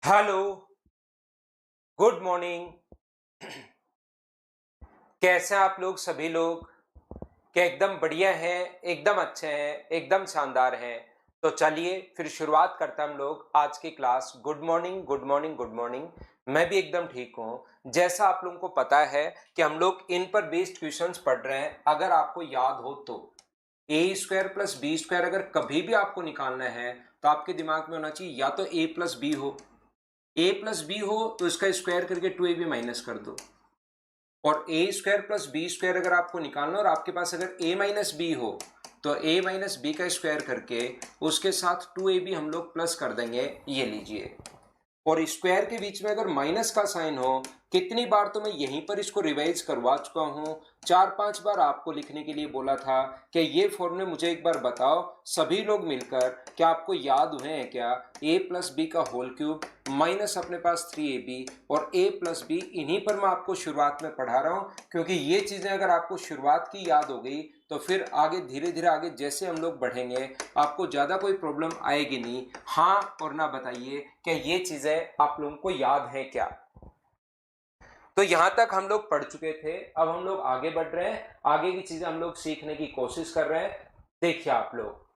Hello, good morning. कैसे हैं आप लोग सभी लोग? क्या एकदम बढ़िया हैं, एकदम अच्छे हैं, एकदम शानदार हैं? तो चलिए फिर शुरुआत करते हैं हम लोग आज की class. Good morning, good morning, good morning. मैं भी एकदम ठीक हूँ। जैसा आप लोगों को पता है कि हम लोग इन पर बेस्ड क्वेश्चंस पढ़ रहे हैं। अगर आपको याद हो तो A square plus B square अगर कभी भी आपको निकालना है तो आपके दिमाग में होना चाहिए या तो ए प्लस बी हो, ए प्लस बी हो तो इसका स्क्वायर करके टू ए बी माइनस कर दो, और ए स्क्वायर प्लस बी स्क्वायर अगर आपको निकालना और आपके पास अगर ए माइनस बी हो तो ए माइनस बी का स्क्वायर करके उसके साथ टू ए बी हम लोग प्लस कर देंगे। ये लीजिए, और स्क्वायर के बीच में अगर माइनस का साइन हो, कितनी बार तो मैं यहीं पर इसको रिवाइज करवा चुका हूं, 4-5 बार आपको लिखने के लिए बोला था कि ये फॉर्मूले मुझे एक बार बताओ सभी लोग मिलकर, क्या आपको याद हुए हैं क्या? ए प्लस बी का होल क्यूब माइनस अपने पास 3ab और ए प्लस बी, इन्हीं पर मैं आपको शुरुआत में पढ़ा रहा हूं, क्योंकि ये चीजें अगर आपको शुरुआत की याद हो गई तो फिर आगे धीरे धीरे आगे जैसे हम लोग बढ़ेंगे आपको ज्यादा कोई प्रॉब्लम आएगी नहीं। हाँ और ना बताइए क्या ये चीजें आप लोगों को याद है क्या? तो यहां तक हम लोग पढ़ चुके थे, अब हम लोग आगे बढ़ रहे हैं, आगे की चीजें हम लोग सीखने की कोशिश कर रहे हैं। देखिए आप लोग,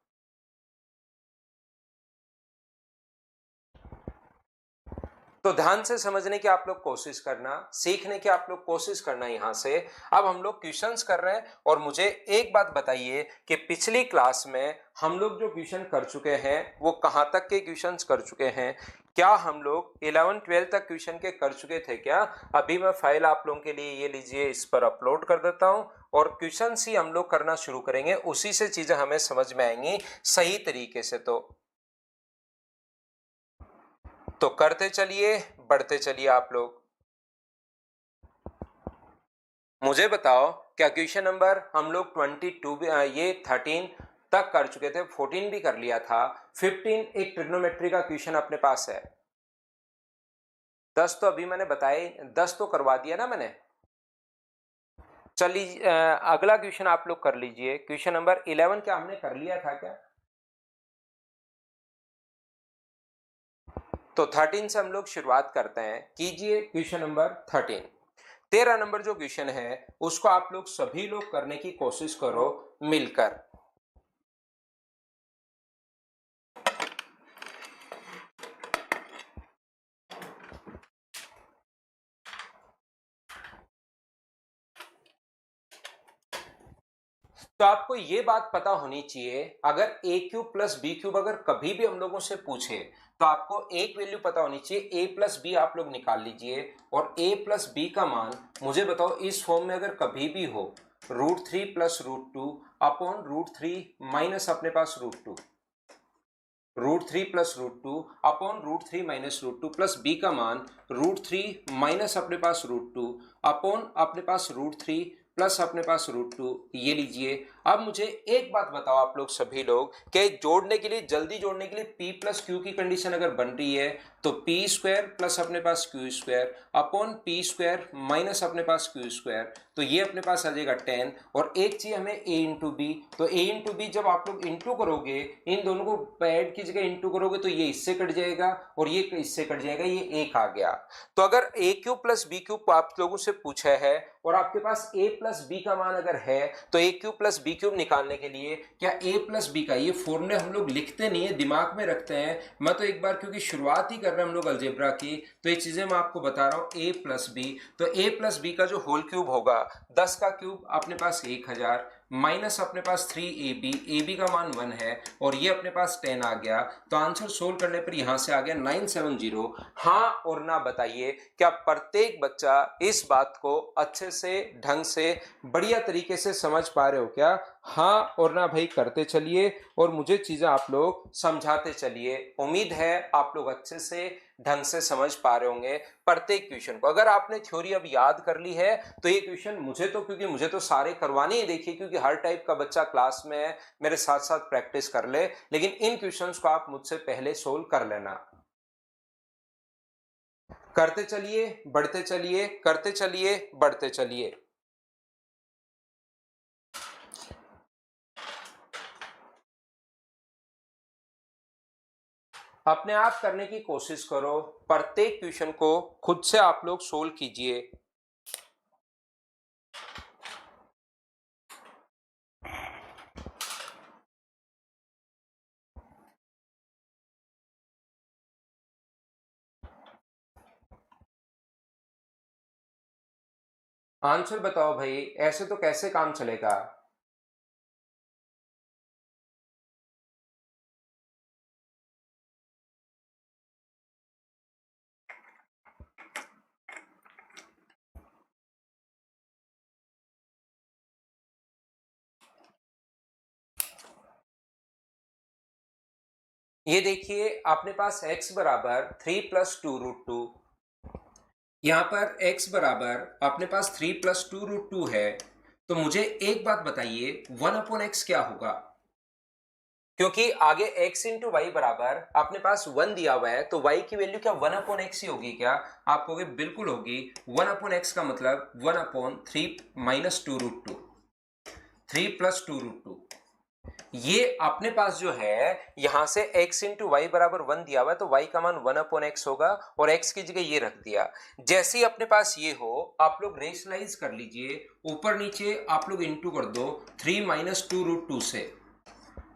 तो ध्यान से समझने की आप लोग कोशिश करना, सीखने की आप लोग कोशिश करना। यहां से अब हम लोग क्वेश्चंस कर रहे हैं, और मुझे एक बात बताइए कि पिछली क्लास में हम लोग जो क्वेश्चन कर चुके हैं वो कहां तक के क्वेश्चंस कर चुके हैं? क्या हम लोग 11-12 तक क्वेश्चन के कर चुके थे क्या? अभी मैं फाइल आप लोगों के लिए ये लीजिए इस पर अपलोड कर देता हूं, और क्वेश्चन ही हम लोग करना शुरू करेंगे, उसी से चीजें हमें समझ में आएंगी सही तरीके से। तो करते चलिए, बढ़ते चलिए आप लोग। मुझे बताओ, क्या क्वेश्चन नंबर हम लोग 22 ये 13 तक कर चुके थे, 14 भी कर लिया था, 15 एक ट्रिग्नोमेट्री का क्वेश्चन अपने पास है। 10 तो अभी मैंने बताए, 10 तो करवा दिया ना मैंने। चलिए अगला क्वेश्चन आप लोग कर लीजिए। क्वेश्चन नंबर 11 क्या हमने कर लिया था क्या? तो 13 से हम लोग शुरुआत करते हैं। कीजिए क्वेश्चन नंबर 13। 13 नंबर जो क्वेश्चन है उसको आप लोग सभी लोग करने की कोशिश करो मिलकर। तो आपको ये बात पता होनी चाहिए, अगर ए क्यूब प्लस बी क्यूब अगर कभी भी हम लोगों से पूछे तो आपको एक वैल्यू पता होनी चाहिए, ए प्लस बी आप लोग निकाल लीजिए, और ए प्लस बी का मान मुझे बताओ इस फॉर्म में अगर कभी भी हो, √3 प्लस √2 अपॉन √3 माइनस अपने पास √2, √3 plus √2 upon √3 minus √2 plus B का मान √3 माइनस अपने पास √2 अपॉन अपने पास √3 प्लस अपने पास √2। ये लीजिए। अब मुझे एक बात बताओ आप लोग सभी लोग, कि जोड़ने के लिए, जल्दी जोड़ने के लिए पी प्लस क्यू की कंडीशन अगर बन रही है तो पी स्क्वायर प्लस अपने पास Q square upon P square minus अपने पास क्यू स्क्वायर, तो ये अपने पास आ जाएगा 10। और एक चीज हमें ए इंटू बी, तो ए इंटू बी जब आप लोग इंटू करोगे, इन दोनों को ऐड की जगह इंटू करोगे तो ये इससे कट जाएगा और ये इससे कट जाएगा, ये एक आ गया। तो अगर ए क्यूब प्लस बी क्यूब आप लोगों से पूछा है और आपके पास ए प्लस बी का मान अगर है, तो ए क्यूब प्लस बी क्यूब निकालने के लिए क्या ए प्लस बी का, ये फॉर्मूले हम लोग लिखते नहीं है, दिमाग में रखते हैं। मैं तो एक बार क्योंकि शुरुआत ही कर रहे हैं हम लोग अलजेब्रा की, तो ये चीजें मैं आपको बता रहा हूं। ए प्लस बी, तो ए प्लस बी का जो होल क्यूब होगा, 10 का क्यूब अपने पास 1000 माइनस अपने पास 3ab, ए बी का मान 1 है और ये अपने पास 10 आ गया। तो आंसर सोल्व करने पर यहां से आ गया 970। हाँ और ना बताइए, क्या प्रत्येक बच्चा इस बात को अच्छे से, ढंग से, बढ़िया तरीके से समझ पा रहे हो क्या? हाँ और ना भाई करते चलिए, और मुझे चीजें आप लोग समझाते चलिए। उम्मीद है आप लोग अच्छे से, ढंग से समझ पा रहे होंगे प्रत्येक क्वेश्चन को। अगर आपने थ्योरी अब याद कर ली है तो ये क्वेश्चन मुझे तो, क्योंकि मुझे तो सारे करवाने ही, देखिए क्योंकि हर टाइप का बच्चा क्लास में है, मेरे साथ साथ प्रैक्टिस कर ले, लेकिन इन क्वेश्चंस को आप मुझसे पहले सोल्व कर लेना। करते चलिए, बढ़ते चलिए, करते चलिए, बढ़ते चलिए। अपने आप करने की कोशिश करो, प्रत्येक क्वेश्चन को खुद से आप लोग सोल्व कीजिए। आंसर बताओ भाई, ऐसे तो कैसे काम चलेगा। ये देखिए, अपने पास x बराबर 3 + 2√2, यहाँ पर x बराबर अपने पास 3 + 2√2 है। तो मुझे एक बात बताइए, 1/x क्या होगा? क्योंकि आगे x इंटू वाई बराबर अपने पास 1 दिया हुआ है, तो y की वैल्यू क्या 1/x ही होगी क्या? आप कहोगे बिल्कुल होगी। 1/x का मतलब 1/3 - 2√2, 3 + 2√2। ये अपने पास जो है यहां से x इंटू वाई बराबर 1 दिया हुआ है, तो y का मान 1/x होगा और x की जगह ये रख दिया। जैसे ही अपने पास ये हो, आप लोग रेशनलाइज कर लीजिए, ऊपर नीचे आप लोग इंटू कर दो 3 - 2√2 से,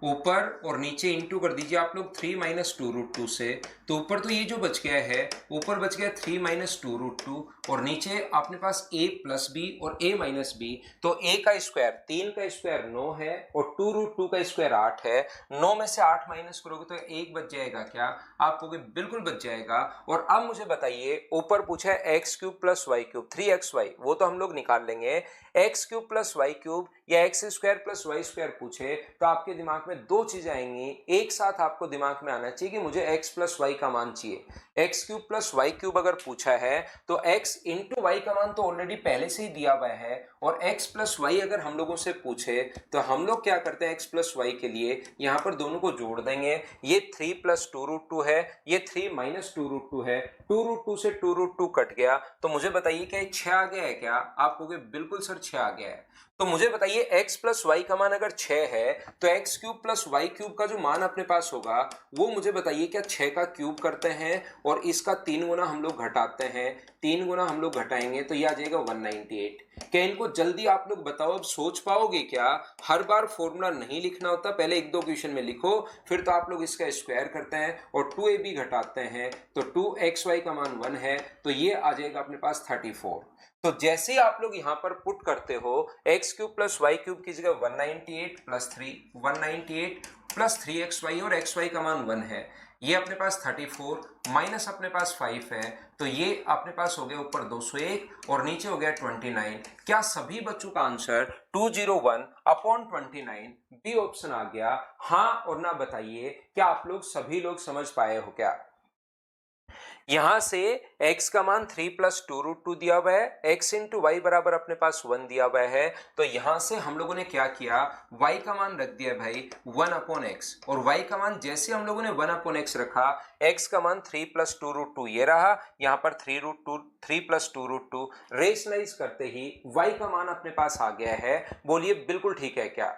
ऊपर और नीचे इंटू कर दीजिए आप लोग 3 - 2√2 से। तो ऊपर तो ये जो बच गया है, ऊपर बच गया 3 - 2√2 और नीचे अपने पास a + b और a - b। तो a का स्क्वायर 3 का स्क्वायर 9 है और 2√2 का स्क्वायर 8 है। 9 में से 8 माइनस करोगे तो 1 बच जाएगा क्या? आप कहोगे बिल्कुल बच जाएगा। और अब मुझे बताइए, ऊपर पूछा है x³ + y³, 3xy, वो तो हम लोग निकाल लेंगे। x³ + y³ या x² + y² पूछे तो आपके दिमाग में दो चीजें आएंगी, एक साथ आपको दिमाग में आना चाहिए कि मुझे x + y का मान चाहिए। x³ + y³ अगर पूछा है तो x इंटू वाई का मान तो ऑलरेडी पहले से ही दिया हुआ है, और x + y अगर हम लोगों से पूछे तो हम लोग क्या करते हैं, x + y के लिए यहां पर दोनों को जोड़ देंगे। ये 3 + 2√2 है, ये 3 - 2√2 है, 2√2 से 2√2 कट गया। तो मुझे बताइए क्या ये 6 आ गया है क्या? आप कहोगे बिल्कुल सर 6 आ गया है। तो मुझे बताइए x + y का मान अगर 6 है तो x³ + y³ का जो मान अपने पास होगा वो मुझे बताइए क्या 6 का क्यूब करते हैं और इसका 3 गुना हम लोग घटाते हैं, 3 गुना हम लोग घटाएंगे तो ये आ जाएगा 198। क्या इनको जल्दी आप लोग बताओ, अब सोच पाओगे क्या? हर बार फॉर्मूला नहीं लिखना होता, पहले एक दो क्वेश्चन में लिखो, फिर तो आप लोग इसका स्क्वायर करते हैं और 2ab घटाते हैं तो 2xy का मान 1 है, तो ये आ जाएगा अपने पास 34। तो जैसे ही आप लोग यहां पर पुट करते हो x³ + y³ की जगह 198 + 3, 198 + 3xy और xy का मान 1 है, ये अपने पास 34 माइनस अपने पास 5 है, तो ये अपने पास हो गया ऊपर 201 और नीचे हो गया 29। क्या सभी बच्चों का आंसर 201/29 बी ऑप्शन आ गया? हाँ और ना बताइए, क्या आप लोग सभी लोग समझ पाए हो क्या? यहां से x का मान 3 + 2√2 दिया हुआ है, x इंटू वाई बराबर अपने पास 1 दिया हुआ है, तो यहां से हम लोगों ने क्या किया, y का मान रख दिया भाई 1/x, और y का मान जैसे हम लोगों ने 1/x रखा, x का मान 3 + 2√2 ये रहा, यहां पर 3 + 2√2 रेशनलाइज करते ही y का मान अपने पास आ गया है। बोलिए बिल्कुल ठीक है क्या?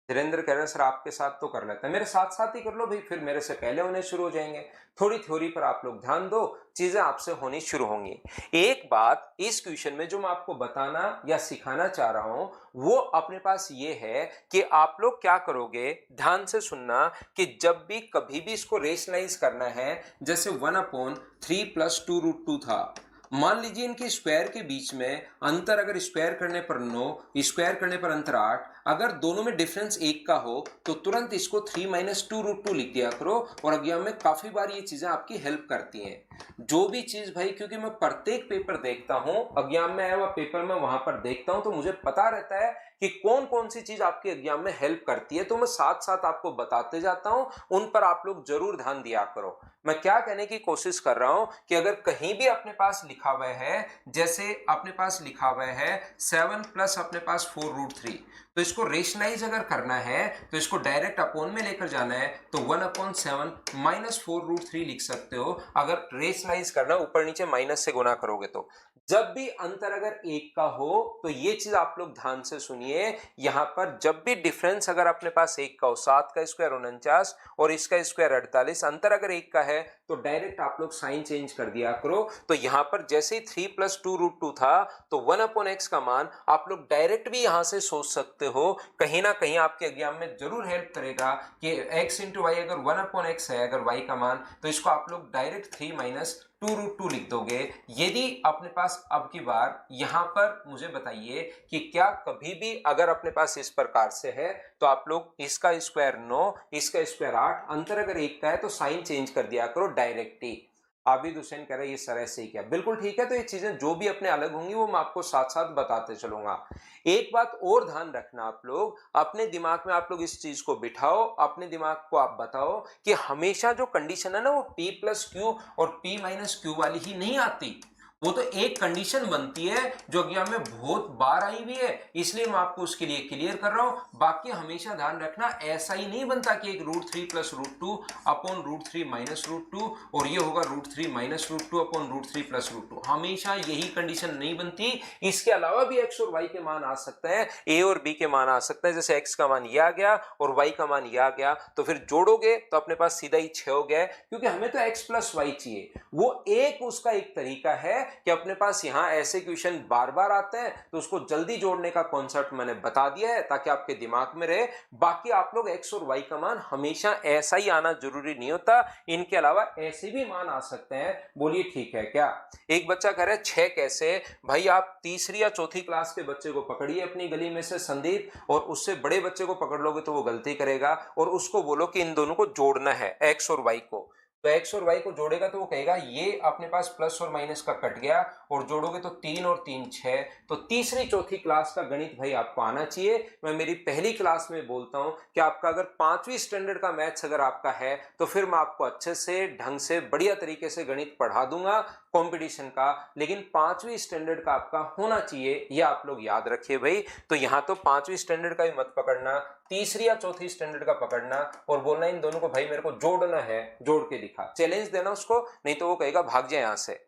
धीरेन्द्र कह रहे सर आपके साथ तो कर लेते हैं, मेरे साथ साथ ही कर लो भाई, फिर मेरे से पहले होने शुरू हो जाएंगे। थोड़ी थ्योरी पर आप लोग ध्यान दो, चीजें आपसे होनी शुरू होंगी। एक बात इस क्वेश्चन में जो मैं आपको बताना या सिखाना चाह रहा हूं वो अपने पास ये है कि आप लोग क्या करोगे, ध्यान से सुनना, कि जब भी कभी भी इसको रेशनलाइज करना है, जैसे 1/3 + 2√2 था, मान लीजिए इनके स्क्वायर के बीच में अंतर अगर स्क्वायर करने पर 9, स्क्वायर करने पर अंतर 8, अगर दोनों में डिफरेंस 1 का हो तो तुरंत इसको 3 - 2√2 लिख दिया करो, और एग्जाम में काफी बार ये चीजें आपकी हेल्प करती हैं। जो भी चीज भाई, क्योंकि मैं प्रत्येक पेपर देखता हूं, एग्जाम में आया हुआ पेपर में वहां पर देखता हूं, तो मुझे पता रहता है कि कौन कौन सी चीज आपके एग्जाम में हेल्प करती है, तो मैं साथ साथ आपको बताते जाता हूं, उन पर आप लोग जरूर ध्यान दिया करो। मैं क्या कहने की कोशिश कर रहा हूं कि अगर कहीं भी अपने पास लिखा हुआ है, जैसे अपने पास लिखा हुआ है 7 + अपने पास 4√3, तो इसको रेशनलाइज अगर करना है तो इसको डायरेक्ट अपोन में लेकर जाना है, तो 1/7 -4√3 लिख सकते हो। अगर रेशनलाइज करना, ऊपर नीचे माइनस से गुना करोगे तो जब भी अंतर अगर एक का हो, तो ये चीज आप लोग ध्यान से सुनिए, यहां पर जब भी डिफरेंस अगर अपने पास एक का हो, 7 का स्क्वायर 49 और इसका स्क्वायर 48, अंतर अगर एक का है तो डायरेक्ट आप लोग साइन चेंज कर दिया करो। तो यहां पर जैसे ही 3 + 2√2 था, तो 1/x का मान आप लोग डायरेक्ट भी यहां से सोच सकते हो। कहीं ना कहीं आपके एग्जाम में जरूर हेल्प करेगा कि x × y अगर 1/x है अगर y का मान, तो इसको आप लोग डायरेक्ट 3 - 2√2 लिख दोगे। यदि अपने पास अब की बार यहां पर मुझे बताइए कि क्या कभी भी अगर अपने पास इस प्रकार से है, तो आप लोग इसका स्क्वायर 9, इसका स्क्वायर 8, अंतर अगर एक का है तो साइन चेंज कर दिया करो डायरेक्ट ही। आबिद हुसैन कह रहे हैं ये सर ऐसे ही क्या, बिल्कुल ठीक है। तो ये चीजें जो भी अपने अलग होंगी वो मैं आपको साथ साथ बताते चलूंगा। एक बात और ध्यान रखना, आप लोग अपने दिमाग में आप लोग इस चीज को बिठाओ, अपने दिमाग को आप बताओ कि हमेशा जो कंडीशन है ना वो p + q और p - q वाली ही नहीं आती। वो तो एक कंडीशन बनती है जो एग्जाम में बहुत बार आई हुई है, इसलिए मैं आपको उसके लिए क्लियर कर रहा हूं। बाकी हमेशा ध्यान रखना, ऐसा ही नहीं बनता कि एक √3 + √2 अपॉन √3 - √2 और ये होगा √3 - √2 अपॉन √3 + √2। हमेशा यही कंडीशन नहीं बनती। इसके अलावा भी x और y के मान आ सकते हैं, a और b के मान आ सकते हैं। जैसे x का मान ये आ गया और y का मान ये आ गया, तो फिर जोड़ोगे तो अपने पास सीधा ही 6 हो गया, क्योंकि हमें तो x + y चाहिए। वो एक उसका एक तरीका है कि अपने पास यहां ऐसे क्वेश्चन बार बार आते हैं, तो उसको जल्दी जोड़ने का कॉन्सेप्ट मैंने बता दिया है ताकि आपके दिमाग में रहे। बाकी आप लोग x और y का मान हमेशा ऐसा ही आना जरूरी नहीं होता, इनके अलावा ऐसे भी मान आ सकते हैं। बोलिए ठीक है क्या? एक बच्चा कह रहा है 6 कैसे? भाई आप तीसरी या चौथी क्लास के बच्चे को पकड़िए अपनी गली में से संदीप, और उससे बड़े बच्चे को पकड़ लोगे तो वो गलती करेगा, और उसको बोलो कि इन दोनों को जोड़ना है x और y को। तो x और y को जोड़ेगा तो वो कहेगा ये अपने पास प्लस और माइनस का कट गया, और जोड़ोगे तो 3 और 3 6। तो तीसरी चौथी क्लास का गणित भाई आपको आना चाहिए। मैं मेरी पहली क्लास में बोलता हूं कि आपका अगर 5वीं स्टैंडर्ड का मैथ्स अगर आपका है, तो फिर मैं आपको अच्छे से ढंग से बढ़िया तरीके से गणित पढ़ा दूंगा कंपटीशन का, लेकिन 5वीं स्टैंडर्ड का आपका होना चाहिए, ये आप लोग याद रखिए भाई। तो यहां तो 5वीं स्टैंडर्ड का भी मत पकड़ना, तीसरी या चौथी स्टैंडर्ड का पकड़ना, और बोलना इन दोनों को भाई मेरे को जोड़ना है, जोड़ के दिखा, चैलेंज देना उसको, नहीं तो वो कहेगा भाग जाए यहां से।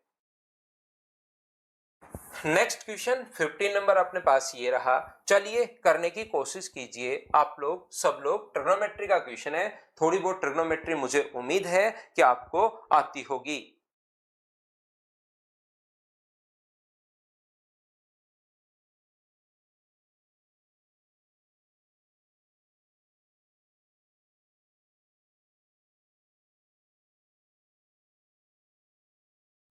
नेक्स्ट क्वेश्चन 15 नंबर अपने पास ये रहा, चलिए करने की कोशिश कीजिए आप लोग, सब लोग। ट्रिग्नोमेट्री का क्वेश्चन है, थोड़ी बहुत ट्रिग्नोमेट्री मुझे उम्मीद है कि आपको आती होगी।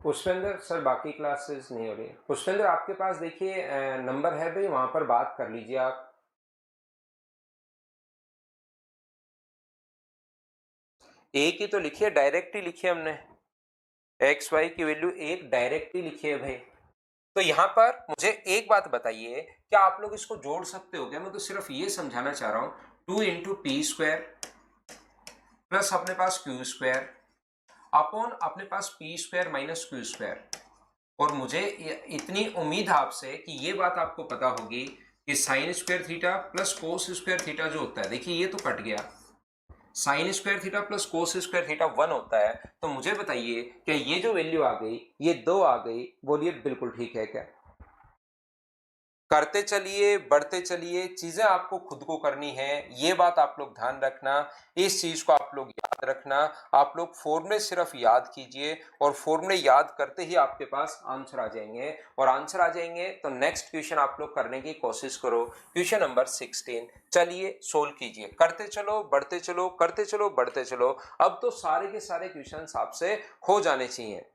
पुष्पेंद्र सर बाकी क्लासेस नहीं हो रही। पुष्पेंद्र आपके पास देखिए नंबर है भाई, वहां पर बात कर लीजिए आप। एक ही तो लिखिए, डायरेक्ट ही लिखिए हमने, एक्स वाई की वैल्यू एक डायरेक्ट ही लिखी है भाई। तो यहां पर मुझे एक बात बताइए, क्या आप लोग इसको जोड़ सकते हो क्या? मैं तो सिर्फ ये समझाना चाह रहा हूं, 2 × p² प्लस अपने पास q² अपॉन अपने पास p² - q²। और मुझे इतनी उम्मीद आपसे कि ये बात आपको पता होगी कि sin² theta plus cos² theta जो होता है, देखिए ये तो कट गया, sin² theta plus cos² theta 1 होता है। तो मुझे बताइए क्या ये जो वैल्यू आ गई ये 2 आ गई? बोलिए बिल्कुल ठीक है क्या? करते चलिए, बढ़ते चलिए, चीजें आपको खुद को करनी है, ये बात आप लोग ध्यान रखना, इस चीज को आप लोग याद रखना। आप लोग फॉर्मूले सिर्फ याद कीजिए, और फॉर्मूले याद करते ही आपके पास आंसर आ जाएंगे, और आंसर आ जाएंगे तो नेक्स्ट क्वेश्चन आप लोग करने की कोशिश करो। क्वेश्चन नंबर 16, चलिए सोल्व कीजिए। करते चलो, बढ़ते चलो, करते चलो, बढ़ते चलो। अब तो सारे के सारे क्वेश्चन आपसे हो जाने चाहिए।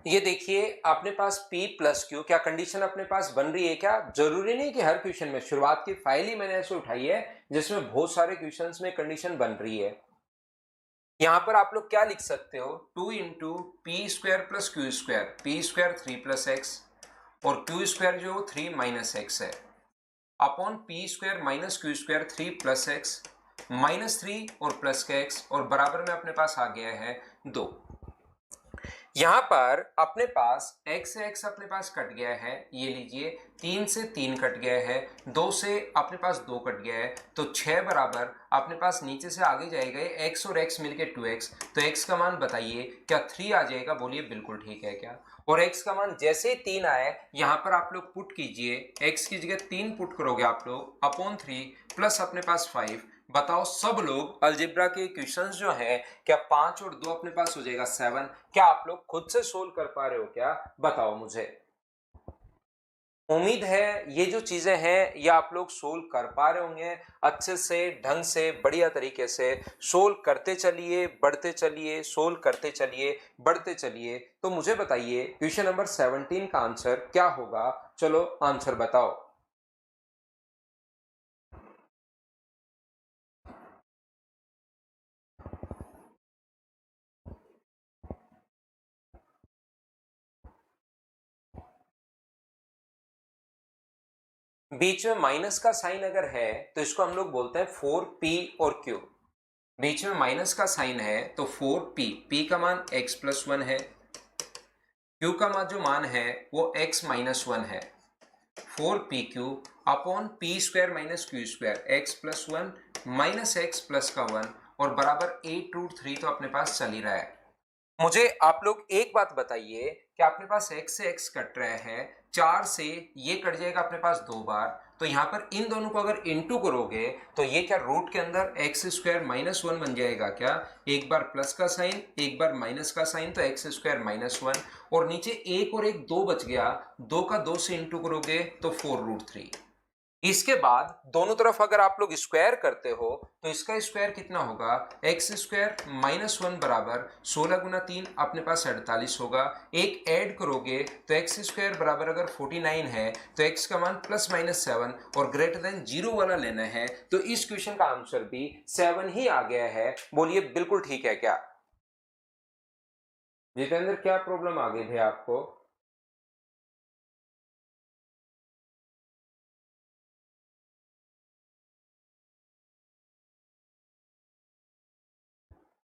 ये देखिए अपने पास p प्लस क्यू, क्या कंडीशन अपने पास बन रही है क्या? जरूरी नहीं कि हर क्वेश्चन में, शुरुआत की फाइल ही मैंने ऐसे उठाई है जिसमें बहुत सारे क्वेश्चंस में कंडीशन बन रही है। यहां पर आप लोग क्या लिख सकते हो, 2 into P square plus Q square, P square 3 plus x और क्यू स्क्वायर जो 3 माइनस एक्स है, upon P square minus Q square 3 plus x minus 3 और प्लस का एक्स और बराबर में अपने पास आ गया है 2। यहां पर अपने पास x से x अपने पास कट गया है, ये लीजिए 3 से 3 कट गया है, 2 से अपने पास 2 कट गया है, तो 6 बराबर अपने पास नीचे से आगे जाएगा x और x मिलके 2x, तो x का मान बताइए क्या 3 आ जाएगा? बोलिए बिल्कुल ठीक है क्या? और x का मान जैसे ही 3 आए यहां पर आप लोग पुट कीजिए, x की जगह 3 पुट करोगे आप लोग अपॉन 3 प्लस अपने पास 5। बताओ सब लोग अलजेब्रा के क्वेश्चंस जो है क्या 5 और 2 अपने पास हो जाएगा 7। क्या आप लोग खुद से सोल्व कर पा रहे हो क्या? बताओ मुझे। उम्मीद है ये जो चीजें हैं ये आप लोग सोल्व कर पा रहे होंगे अच्छे से, ढंग से, बढ़िया तरीके से। सोल्व करते चलिए, बढ़ते चलिए, सोल्व करते चलिए, बढ़ते चलिए। तो मुझे बताइए क्वेश्चन नंबर 17 का आंसर क्या होगा? चलो आंसर बताओ। बीच में माइनस का साइन अगर है तो इसको हम लोग बोलते हैं 4p और q। बीच में माइनस का साइन है तो 4p, p का मान x प्लस 1 है, q का मान जो मान है वो x माइनस 1 है। 4pq upon P square minus Q square, x plus 1 minus x plus का 1 और बराबर 8√3 तो अपने पास चल ही रहा है। मुझे आप लोग एक बात बताइए कि अपने पास x से x कट रहा है, 4 से ये कट जाएगा अपने पास 2 बार, तो यहां पर इन दोनों को अगर इनटू करोगे तो ये क्या रूट के अंदर एक्स स्क्वायर माइनस 1 बन जाएगा क्या? एक बार प्लस का साइन, एक बार माइनस का साइन, तो एक्स स्क्वायर माइनस 1 और नीचे एक और एक 2 बच गया, 2 का 2 से इंटू करोगे तो 4√3। इसके बाद दोनों तरफ अगर आप लोग स्क्वायर करते हो तो इसका स्क्वायर कितना होगा? एक्स स्क्वायर माइनस 1 बराबर 16 गुना 3 अपने पास 48 होगा। एक ऐड करोगे तो एक्स स्क्वायर बराबर अगर 49 है तो एक्स का मान प्लस माइनस 7 और ग्रेटर देन 0 वाला लेना है, तो इस क्वेश्चन का आंसर भी 7 ही आ गया है। बोलिए बिल्कुल ठीक है क्या? जितेंद्र क्या प्रॉब्लम आ गई भैया आपको?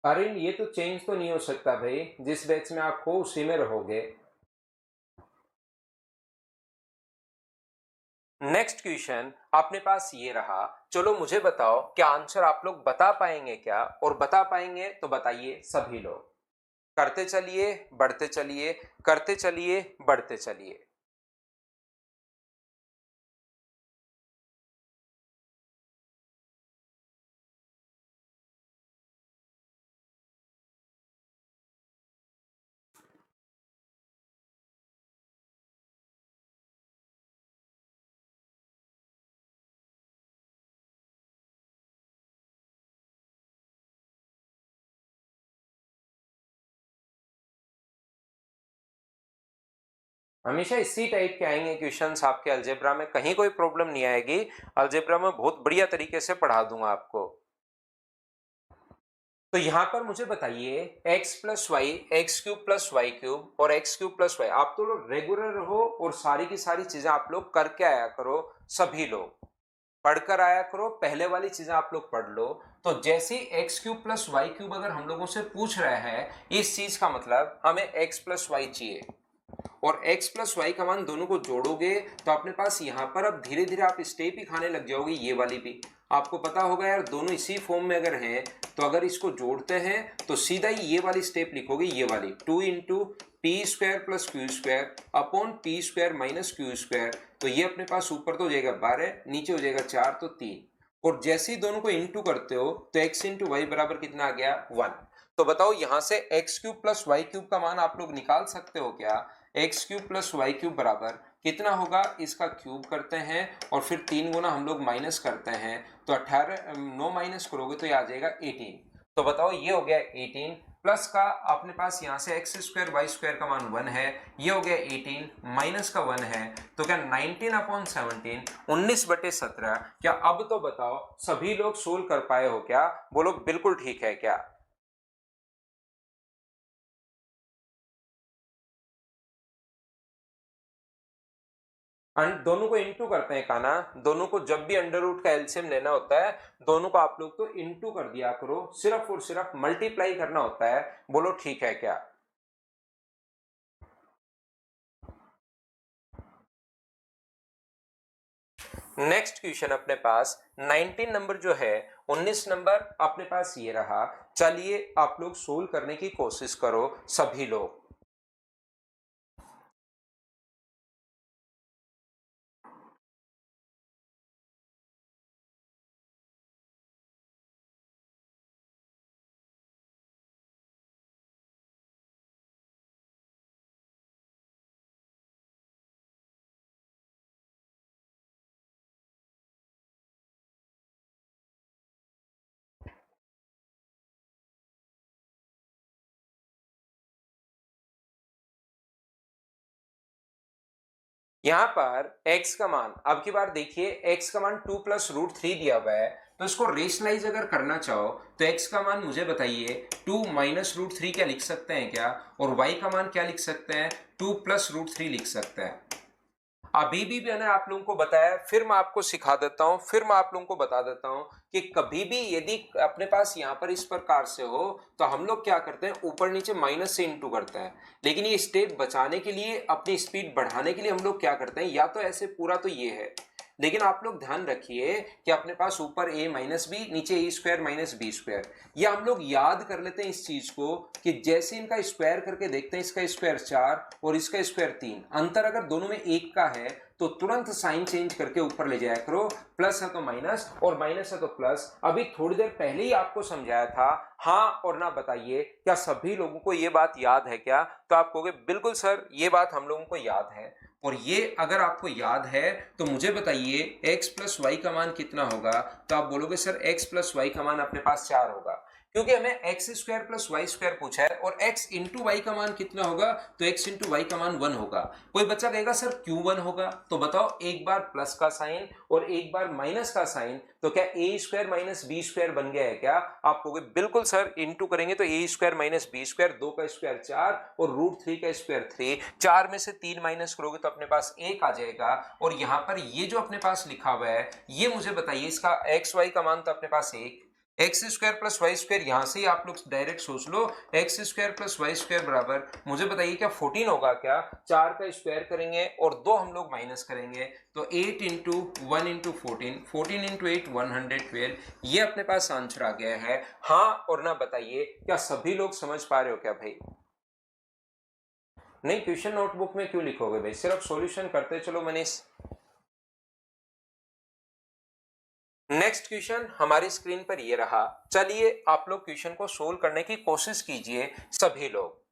अरे ये तो चेंज तो नहीं हो सकता भाई, जिस बैच में आप हो उसी में रहोगे। नेक्स्ट क्वेश्चन अपने पास ये रहा। चलो मुझे बताओ क्या आंसर आप लोग बता पाएंगे क्या? और बता पाएंगे तो बताइए सभी लोग। करते चलिए, बढ़ते चलिए, करते चलिए, बढ़ते चलिए। हमेशा इसी टाइप के आएंगे क्वेश्चंस आपके अलजेब्रा में, कहीं कोई प्रॉब्लम नहीं आएगी। अलजेब्रा में बहुत बढ़िया तरीके से पढ़ा दूंगा आपको। तो यहां पर मुझे बताइए x plus y, x cube plus y cube और एक्स क्यूब प्लस वाई, आप तो लोग रेगुलर रहो और सारी की सारी चीजें आप लोग करके आया करो। सभी लोग पढ़कर आया करो, पहले वाली चीजें आप लोग पढ़ लो। तो जैसे x cube plus y cube अगर हम लोगों से पूछ रहा है, इस चीज का मतलब हमें एक्स प्लस वाई चाहिए और x प्लस वाई का मान दोनों को जोड़ोगे तो अपने पास यहाँ पर अब धीरे धीरे आप स्टेप ही खाने लग जाओगे। ये वाली भी आपको पता होगा यार, दोनों इसी फॉर्म में अगर हैं तो अगर इसको जोड़ते हैं तो सीधा ही ये वाली स्टेप लिखोगे, ये वाली 2 into P square plus Q square upon P square minus Q square. तो ये अपने पास ऊपर तो हो जाएगा 12, नीचे हो जाएगा 4 तो 3, और जैसे ही दोनों को इंटू करते हो तो x इंटू वाई बराबर कितना आ गया? 1। तो बताओ यहां से x cube plus y cube का मान आप लोग निकाल सकते हो क्या? X cube plus y cube बराबर कितना होगा? इसका क्यूब करते हैं और फिर 3 गुना हम लोग माइनस करते हैं तो 18, 9 माइनस करोगे तो ये आ जाएगा 18। तो बताओ ये हो गया 18 प्लस का अपने पास यहाँ से एक्स स्क्वायर वाई स्क्वायर का मान 1 है, ये हो गया 18, माइनस का 1 है, तो क्या 19/17, 19/17। क्या अब तो बताओ सभी लोग सोल्व कर पाए हो क्या? बोलो बिल्कुल ठीक है क्या? दोनों को इंटू करते हैं काना, दोनों को जब भी अंडर रूट का एलसीएम लेना होता है दोनों को आप लोग तो इंटू कर दिया करो, सिर्फ और सिर्फ मल्टीप्लाई करना होता है। बोलो ठीक है क्या? नेक्स्ट क्वेश्चन अपने पास 19 नंबर जो है, 19 नंबर अपने पास ये रहा। चलिए आप लोग सोल्व करने की कोशिश करो सभी लोग। यहां पर x का मान, अब की बार देखिए x का मान 2+√3 दिया हुआ है, तो इसको रेशनलाइज अगर करना चाहो तो x का मान मुझे बताइए 2-√3 क्या लिख सकते हैं क्या, और y का मान क्या लिख सकते हैं, 2+√3 लिख सकते हैं। अभी भी मैंने आप लोगों को बताया, फिर मैं आपको सिखा देता हूं, फिर मैं आप लोगों को बता देता हूं कि कभी भी यदि अपने पास यहां पर इस प्रकार से हो तो हम लोग क्या करते हैं, ऊपर नीचे माइनस से इंटू करते हैं, लेकिन ये स्टेप बचाने के लिए, अपनी स्पीड बढ़ाने के लिए हम लोग क्या करते हैं, या तो ऐसे पूरा तो ये है, लेकिन आप लोग ध्यान रखिए कि अपने पास ऊपर a माइनस बी, नीचे ए स्क्वायर माइनस बी स्क्वायर, ये हम लोग याद कर लेते हैं इस चीज को कि जैसे इनका स्क्वायर करके देखते हैं, इसका स्क्वायर 4 और इसका स्क्वायर 3, अंतर अगर दोनों में एक का है तो तुरंत साइन चेंज करके ऊपर ले जाया करो, प्लस है तो माइनस और माइनस है तो प्लस। अभी थोड़ी देर पहले ही आपको समझाया था। हाँ और ना बताइए क्या सभी लोगों को ये बात याद है क्या? तो आप कहोगे बिल्कुल सर ये बात हम लोगों को याद है, और ये अगर आपको याद है तो मुझे बताइए x प्लस वाई का मान कितना होगा, तो आप बोलोगे सर x प्लस वाई का मान अपने पास 4 होगा, क्योंकि हमें x square plus Y square पूछा है, और x इंटू वाई का मान कितना होगा, तो x इंटू वाई का मान 1 होगा। कोई बच्चा कहेगा सर क्यों 1 होगा, तो बताओ एक बार प्लस का साइन और एक बार माइनस का साइन, तो क्या ए स्क्वायर माइनस बी स्क्वायर बन गया है क्या? आप कहोगे बिल्कुल सर, इंटू करेंगे तो A square minus B square, 2 का स्क्वायर 4 और √3 का स्क्वायर 3, 4 में से 3 माइनस करोगे तो अपने पास 1 आ जाएगा। और यहां पर ये जो अपने पास लिखा हुआ है ये मुझे बताइए, इसका एक्स वाई का मान तो अपने पास 1, X square plus Y square, यहां से ही आप लोग डायरेक्ट सोच लो, X square plus Y square बराबर, मुझे बताइए क्या 14 होगा क्या? 4 का स्क्वायर करेंगे और 2 हम लोग माइनस करेंगे, तो 8 इंटू 1 इंटू 14, 14 इंटू 8 112, ये अपने पास आंसर आ गया है। हाँ और ना बताइए क्या सभी लोग समझ पा रहे हो क्या भाई? नहीं, ट्यूशन नोटबुक में क्यों लिखोगे भाई, सिर्फ सॉल्यूशन करते चलो मनीष। नेक्स्ट क्वेश्चन हमारी स्क्रीन पर ये रहा। चलिए आप लोग क्वेश्चन को सोल्व करने की कोशिश कीजिए सभी लोग।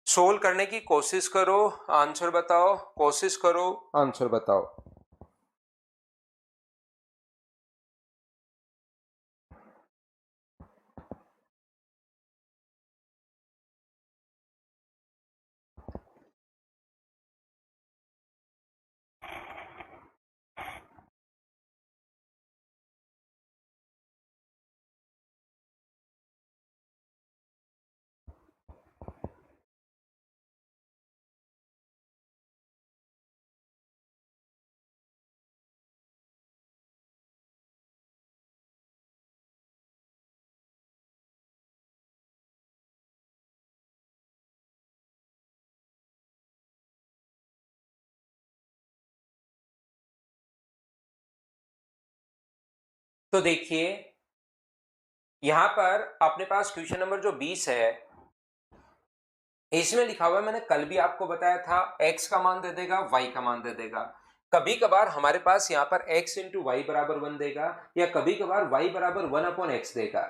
सोल्व करने की कोशिश करो, आंसर बताओ, कोशिश करो, आंसर बताओ। तो देखिए यहां पर अपने पास क्वेश्चन नंबर जो 20 है, इसमें लिखा हुआ है, मैंने कल भी आपको बताया था, x का मान दे देगा, y का मान दे देगा। कभी कभार हमारे पास यहाँ पर x इंटू वाई बराबर 1 देगा, या कभी कभार y बराबर 1/x देगा।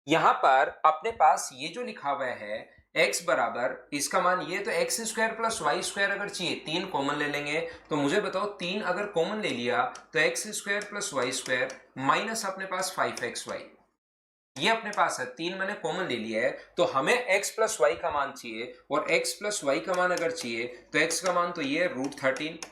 यहां पर अपने पास ये जो लिखा हुआ है x बराबर इसका मान ये तो x square plus Y square अगर चाहिए 3 कॉमन ले लेंगे तो मुझे बताओ 3 अगर कॉमन ले लिया तो x square plus Y square minus अपने पास 5xy, ये अपने पास है 3 मैंने कॉमन ले लिया है तो हमें x प्लस वाई का मान चाहिए और x प्लस वाई का मान अगर चाहिए तो x का मान तो ये √13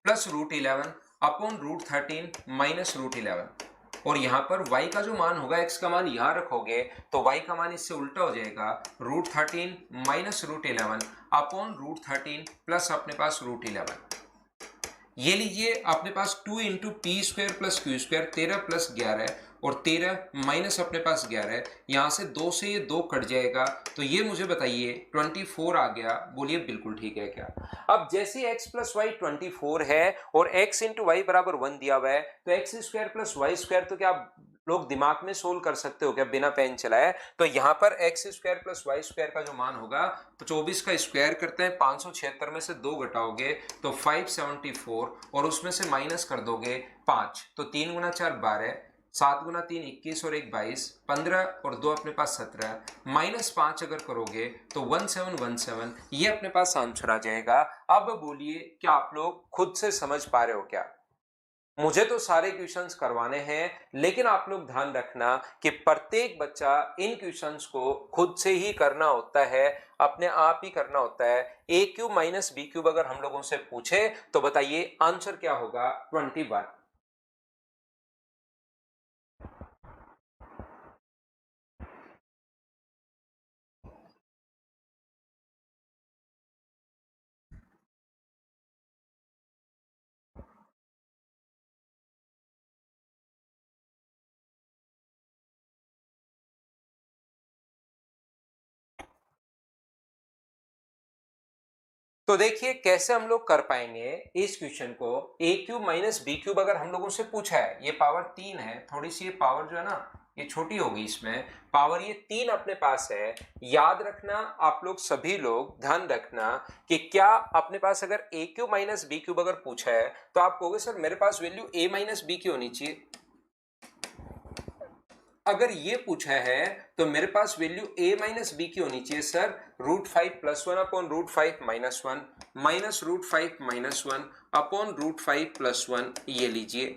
प्लस √11 अपॉन √13 माइनस √11 और यहां पर y का जो मान होगा x का मान यहां रखोगे तो y का मान इससे उल्टा हो जाएगा √13 माइनस √11 अपॉन √13 प्लस अपने पास √11। ये लीजिए अपने पास 2 into P square plus Q square 13 plus 11 और 13 माइनस अपने पास 11, यहां से 2 से ये 2 कट जाएगा तो ये मुझे बताइए 24 आ गया। बोलिए बिल्कुल ठीक है क्या? अब जैसे x प्लस वाई 24 है और x इंटू वाई बराबर 1 दिया हुआ है तो x square plus Y square तो क्या आप लोग दिमाग में सोल्व कर सकते हो क्या बिना पेन चलाए? तो यहां पर x square plus Y square का जो मान होगा तो 24 का स्क्वायर करते हैं 576 में से 2 घटाओगे तो 574 और उसमें से माइनस कर दोगे 5 तो 3 गुना 4 12, 7 गुना 3 21 और 1 22, 15 और 2 अपने पास 17 माइनस 5 अगर करोगे तो 1717, ये अपने पास आंसर आ जाएगा। अब बोलिए क्या आप लोग खुद से समझ पा रहे हो क्या? मुझे तो सारे क्वेश्चंस करवाने हैं लेकिन आप लोग ध्यान रखना कि प्रत्येक बच्चा इन क्वेश्चंस को खुद से ही करना होता है, अपने आप ही करना होता है। ए क्यूब माइनस बी क्यूब अगर हम लोगों से पूछे तो बताइए आंसर क्या होगा? 21। तो देखिए कैसे हम लोग कर पाएंगे इस क्वेश्चन को। ए क्यूब माइनस बी क्यूब अगर हम लोगों से पूछा है, ये पावर 3 है, थोड़ी सी ये पावर जो है ना ये छोटी होगी, इसमें पावर ये 3 अपने पास है। याद रखना आप लोग सभी लोग ध्यान रखना कि क्या अपने पास अगर ए क्यूब माइनस बी क्यूब अगर पूछा है तो आप कहोगे सर मेरे पास वैल्यू ए माइनस बी की होनी चाहिए। अगर ये पूछा है तो मेरे पास वैल्यू a माइनस बी की होनी चाहिए sir √5 plus 1 upon √5 minus 1 minus √5 minus 1 upon √5 plus 1, ये लीजिए।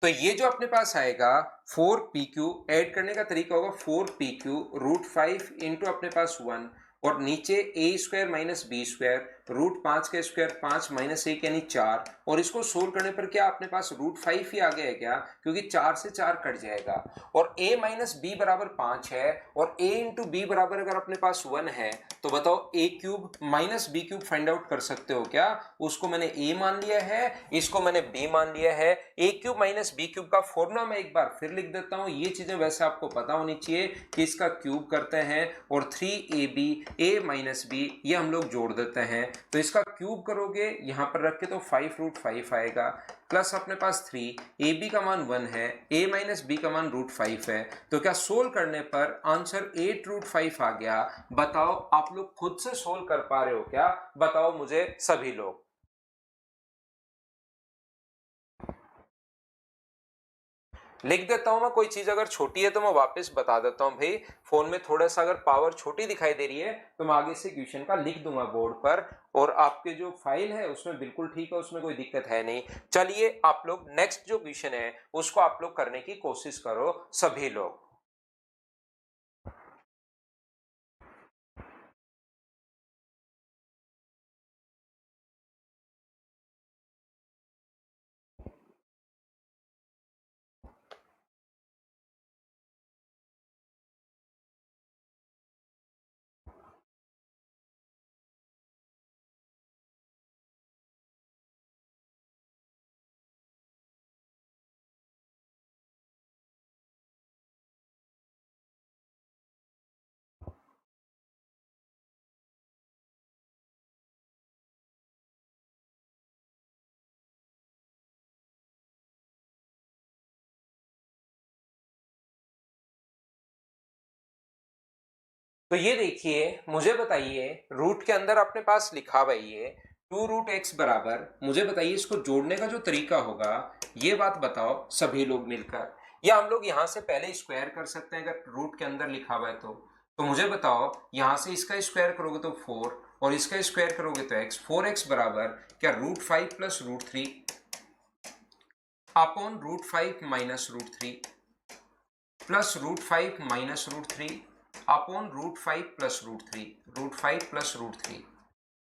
तो ये जो अपने पास आएगा 4pq, ऐड करने का तरीका होगा 4pq √5 इंटू अपने पास 1 और नीचे ए स्क्वायर माइनस बी स्क्वायर √5 का स्क्वायर 5 माइनस 1 यानी 4, और इसको सोल्व करने पर क्या अपने पास √5 ही आ गया है क्या? क्योंकि 4 से 4 कट जाएगा और a माइनस बी बराबर 5 है और a इंटू बी बराबर अगर अपने पास 1 है तो बताओ a cube minus b cube find out कर सकते हो क्या? उसको मैंने a मान लिया है, इसको मैंने b मान लिया है। a cube minus b cube का फॉर्मूला मैं एक बार फिर लिख देता हूं, ये चीजें वैसे आपको पता होनी चाहिए कि इसका क्यूब करते हैं और 3ab a माइनस बी ये हम लोग जोड़ देते हैं तो इसका क्यूब करोगे यहां पर रख के तो 5√5 आएगा प्लस अपने पास 3, ए बी का मान 1 है, a माइनस बी का मान √5 है। तो क्या सोल्व करने पर आंसर 8√5 आ गया? बताओ आप लोग खुद से सोल्व कर पा रहे हो क्या? बताओ मुझे सभी लोग। लिख देता हूं मैं, कोई चीज अगर छोटी है तो मैं वापस बता देता हूं भाई। फोन में थोड़ा सा अगर पावर छोटी दिखाई दे रही है तो मैं आगे से क्वेश्चन का लिख दूंगा बोर्ड पर, और आपके जो फाइल है उसमें बिल्कुल ठीक है, उसमें कोई दिक्कत है नहीं। चलिए आप लोग नेक्स्ट जो क्वेश्चन है उसको आप लोग करने की कोशिश करो सभी लोग। तो ये देखिए मुझे बताइए रूट के अंदर अपने पास लिखा हुआ है ये 2√x बराबर, मुझे बताइए इसको जोड़ने का जो तरीका होगा ये बात बताओ सभी लोग मिलकर। या हम लोग यहां से पहले स्क्वायर कर सकते हैं अगर रूट के अंदर लिखा हुआ है तो तो मुझे बताओ यहां से इसका स्क्वायर करोगे तो 4 और इसका स्क्वायर करोगे तो x, 4x बराबर क्या √5 plus √3 upon √5 minus √3 plus √5 minus √3 upon √5 plus √3, √5 plus √3।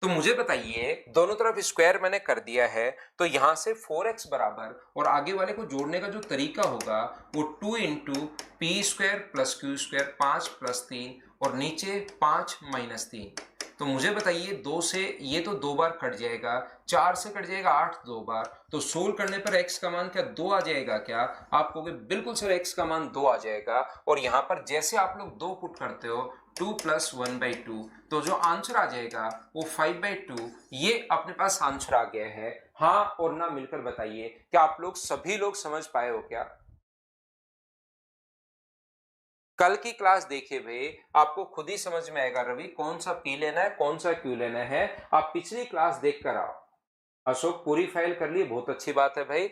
तो मुझे बताइए दोनों तरफ स्क्वायर मैंने कर दिया है, तो यहां से 4x बराबर और आगे वाले को जोड़ने का जो तरीका होगा वो 2 into P square plus Q square, 5 plus 3 और नीचे 5 माइनस 3। तो मुझे बताइए 2 से ये तो 2 बार कट जाएगा, 4 से कट जाएगा 8 2 बार, तो सोल्व करने पर x का मान क्या 2 आ जाएगा क्या? आप कहोगे बिल्कुल सर x का मान 2 आ जाएगा। और यहां पर जैसे आप लोग 2 पुट करते हो 2 प्लस 1/2, तो जो आंसर आ जाएगा वो 5/2। ये अपने पास आंसर आ गया है। हाँ और ना मिलकर बताइए क्या आप लोग सभी लोग समझ पाए हो क्या? कल की क्लास देखे हुए आपको खुद ही समझ में आएगा रवि कौन सा पी लेना है कौन सा क्यू लेना है। आप पिछली क्लास देख कर आओ। अशोक पूरी फाइल कर लिए, बहुत अच्छी बात है भाई।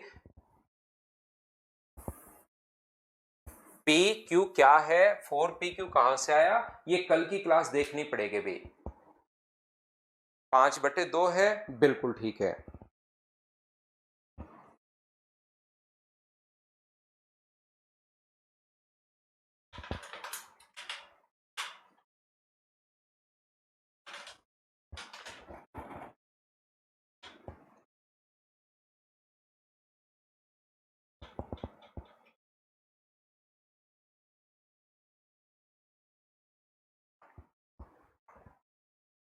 पी क्यू क्या है, 4PQ कहां से आया, ये कल की क्लास देखनी पड़ेगी भाई। 5/2 है, बिल्कुल ठीक है।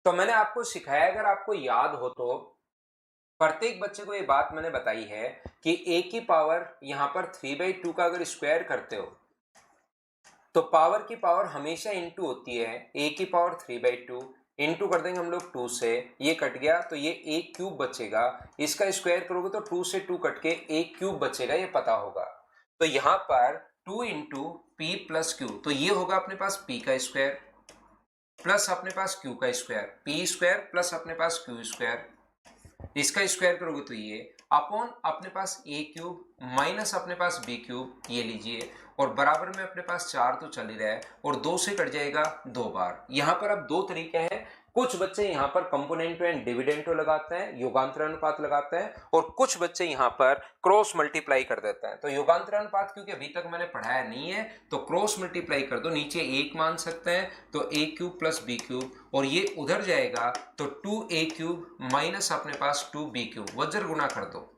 तो मैंने आपको सिखाया, अगर आपको याद हो तो प्रत्येक बच्चे को ये बात मैंने बताई है कि a की पावर यहां पर 3/2 का अगर स्क्वायर करते हो तो पावर की पावर हमेशा इंटू होती है। a की पावर 3/2 इंटू कर देंगे हम लोग 2 से, ये कट गया तो ये a क्यूब बचेगा। इसका स्क्वायर करोगे तो 2 से 2 कट के a क्यूब बचेगा, ये पता होगा। तो यहां पर 2 इंटू पी प्लस क्यू, तो ये होगा अपने पास p का स्क्वायर प्लस अपने पास q का स्क्वायर, पी स्क्वायर प्लस अपने पास क्यू स्क्वायर, इसका स्क्वायर करोगे तो ये अपॉन अपने पास a क्यूब माइनस अपने पास b क्यूब, ये लीजिए, और बराबर में अपने पास 4 तो चल ही रहा है और 2 से कट जाएगा 2 बार। यहां पर अब 2 तरीके हैं। कुछ बच्चे यहां पर कंपोनेंटो एंड डिविडेंडो लगाते हैं, योगांतरानुपात लगाते हैं, और कुछ बच्चे यहां पर क्रॉस मल्टीप्लाई कर देते हैं। तो योगांतरानुपात क्योंकि अभी तक मैंने पढ़ाया नहीं है तो क्रॉस मल्टीप्लाई कर दो, नीचे 1 मान सकते हैं तो a cube plus b cube, और ये उधर जाएगा तो 2a क्यूब माइनस अपने पास 2b क्यूब, वज्र गुना कर दो,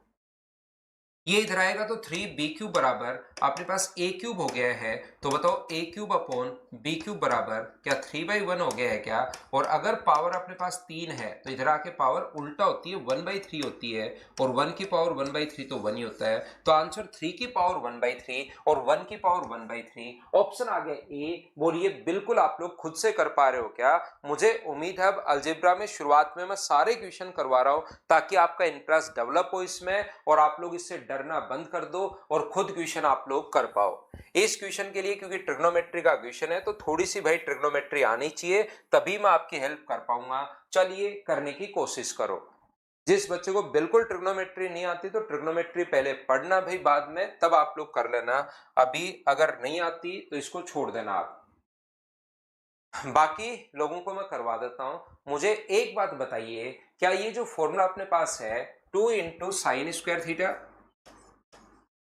ये इधर आएगा तो 3b क्यूब बराबर अपने पास a क्यूब हो गया है। तो बताओ a cube upon b cube बराबर क्या 3/1 हो गया है क्या? और अगर पावर अपने पास 3 है तो इधर आके पावर उल्टा होती है, 1/3 होती है, और 1 की पावर 1/3 तो 1 ही होता है। तो आंसर 3 की पावर 1/3 और 1 की पावर 1/3 ऑप्शन आ गया ए। बोलिए बिल्कुल आप लोग खुद से कर पा रहे हो क्या? मुझे उम्मीद है अब अलजेब्रा में शुरुआत में मैं सारे क्वेश्चन करवा रहा हूं ताकि आपका इंटरेस्ट डेवलप हो इसमें और आप लोग इससे डरना बंद कर दो और खुद क्वेश्चन आप लोग कर पाओ। इस क्वेश्चन के लिए क्योंकि ट्रिग्नोमेट्री का क्वेश्चन है तो थोड़ी सी भाई ट्रिग्नोमेट्री आनी चाहिए, तभी मैं आपकी हेल्प कर पाऊंगा। चलिए करने की कोशिश करो। जिस बच्चे को बिल्कुल ट्रिग्नोमेट्री नहीं आती तो ट्रिग्नोमेट्री पहले पढ़ना भाई, बाद में तब आप लोग कर लेना। अभी अगर नहीं आती तो इसको छोड़ देना आप। बाकी लोगों को मैं करवा देता हूं। मुझे एक बात बताइए, क्या ये जो फॉर्मूला अपने पास है 2 into sine square theta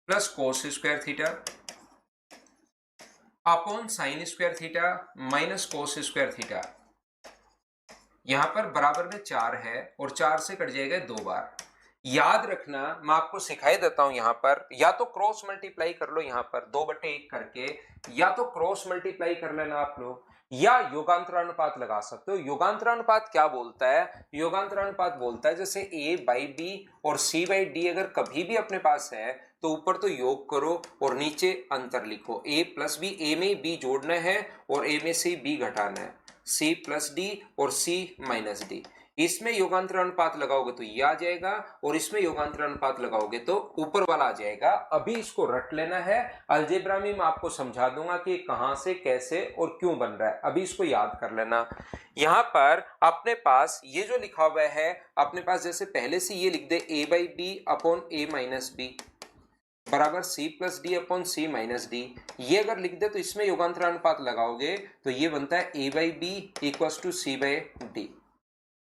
plus cos square theta upon sine square theta minus cos square theta, यहां पर बराबर में 4 है और 4 से कट जाएगा 2 बार। याद रखना मैं आपको सिखाई देता हूं, यहां पर या तो क्रॉस मल्टीप्लाई कर लो, यहां पर 2/1 करके, या तो क्रॉस मल्टीप्लाई कर लेना आप लोग, या योगांतरानुपात लगा सकते हो। योगांतरानुपात क्या बोलता है? योगांतरानुपात बोलता है जैसे a/b और c/d अगर कभी भी अपने पास है तो ऊपर तो योग करो और नीचे अंतर लिखो, a प्लस b, a में b जोड़ना है और a में से b घटाना है, c प्लस d और c माइनस d। इसमें योगांतर अनुपात लगाओगे तो ये आ जाएगा और इसमें योगांतर अनुपात लगाओगे तो ऊपर वाला आ जाएगा। अभी इसको रट लेना है, अलजेब्रा में मैं आपको समझा दूंगा कि कहां से कैसे और क्यों बन रहा है, अभी इसको याद कर लेना। यहां पर अपने पास ये जो लिखा हुआ है अपने पास, जैसे पहले से ये लिख दे a/b upon a minus b, बराबर सी plus D upon C minus D. ये अगर लिख दे तो इसमें योगांतर अनुपात लगाओगे तो ये बनता है A by B equal to C by D.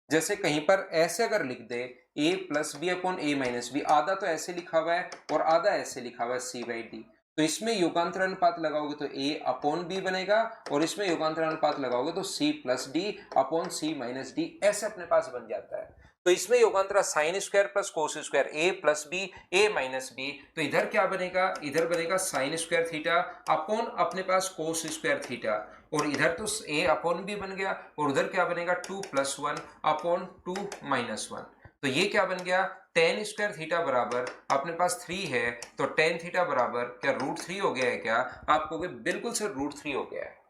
जैसे कहीं पर ऐसे अगर लिख दे A plus B upon A minus B, आधा तो ऐसे लिखा हुआ है और आधा ऐसे लिखा हुआ है सी बाई डी, तो इसमें योगांतर अनुपात लगाओगे तो ए अपॉन बी बनेगा और इसमें योगांतर अनुपात लगाओगे तो C plus D upon C minus D, ऐसे अपने पास बन जाता है। तो इसमें योगांतर sine square plus cos square A plus B A minus B, तो इधर क्या बनेगा, इधर बनेगा साइन स्क्वायर थीटा अपॉन अपने पास कोस स्क्वायर थीटा, और इधर तो ए अपॉन बी बन गया और उधर क्या बनेगा 2 + 1 अपॉन 2 - 1। तो ये क्या बन गया, टेन स्क्वायर थीटा बराबर अपने पास 3 है, तो टेन थीटा बराबर क्या √3 हो गया है क्या? आप कहोगे बिल्कुल सर √3 हो गया है।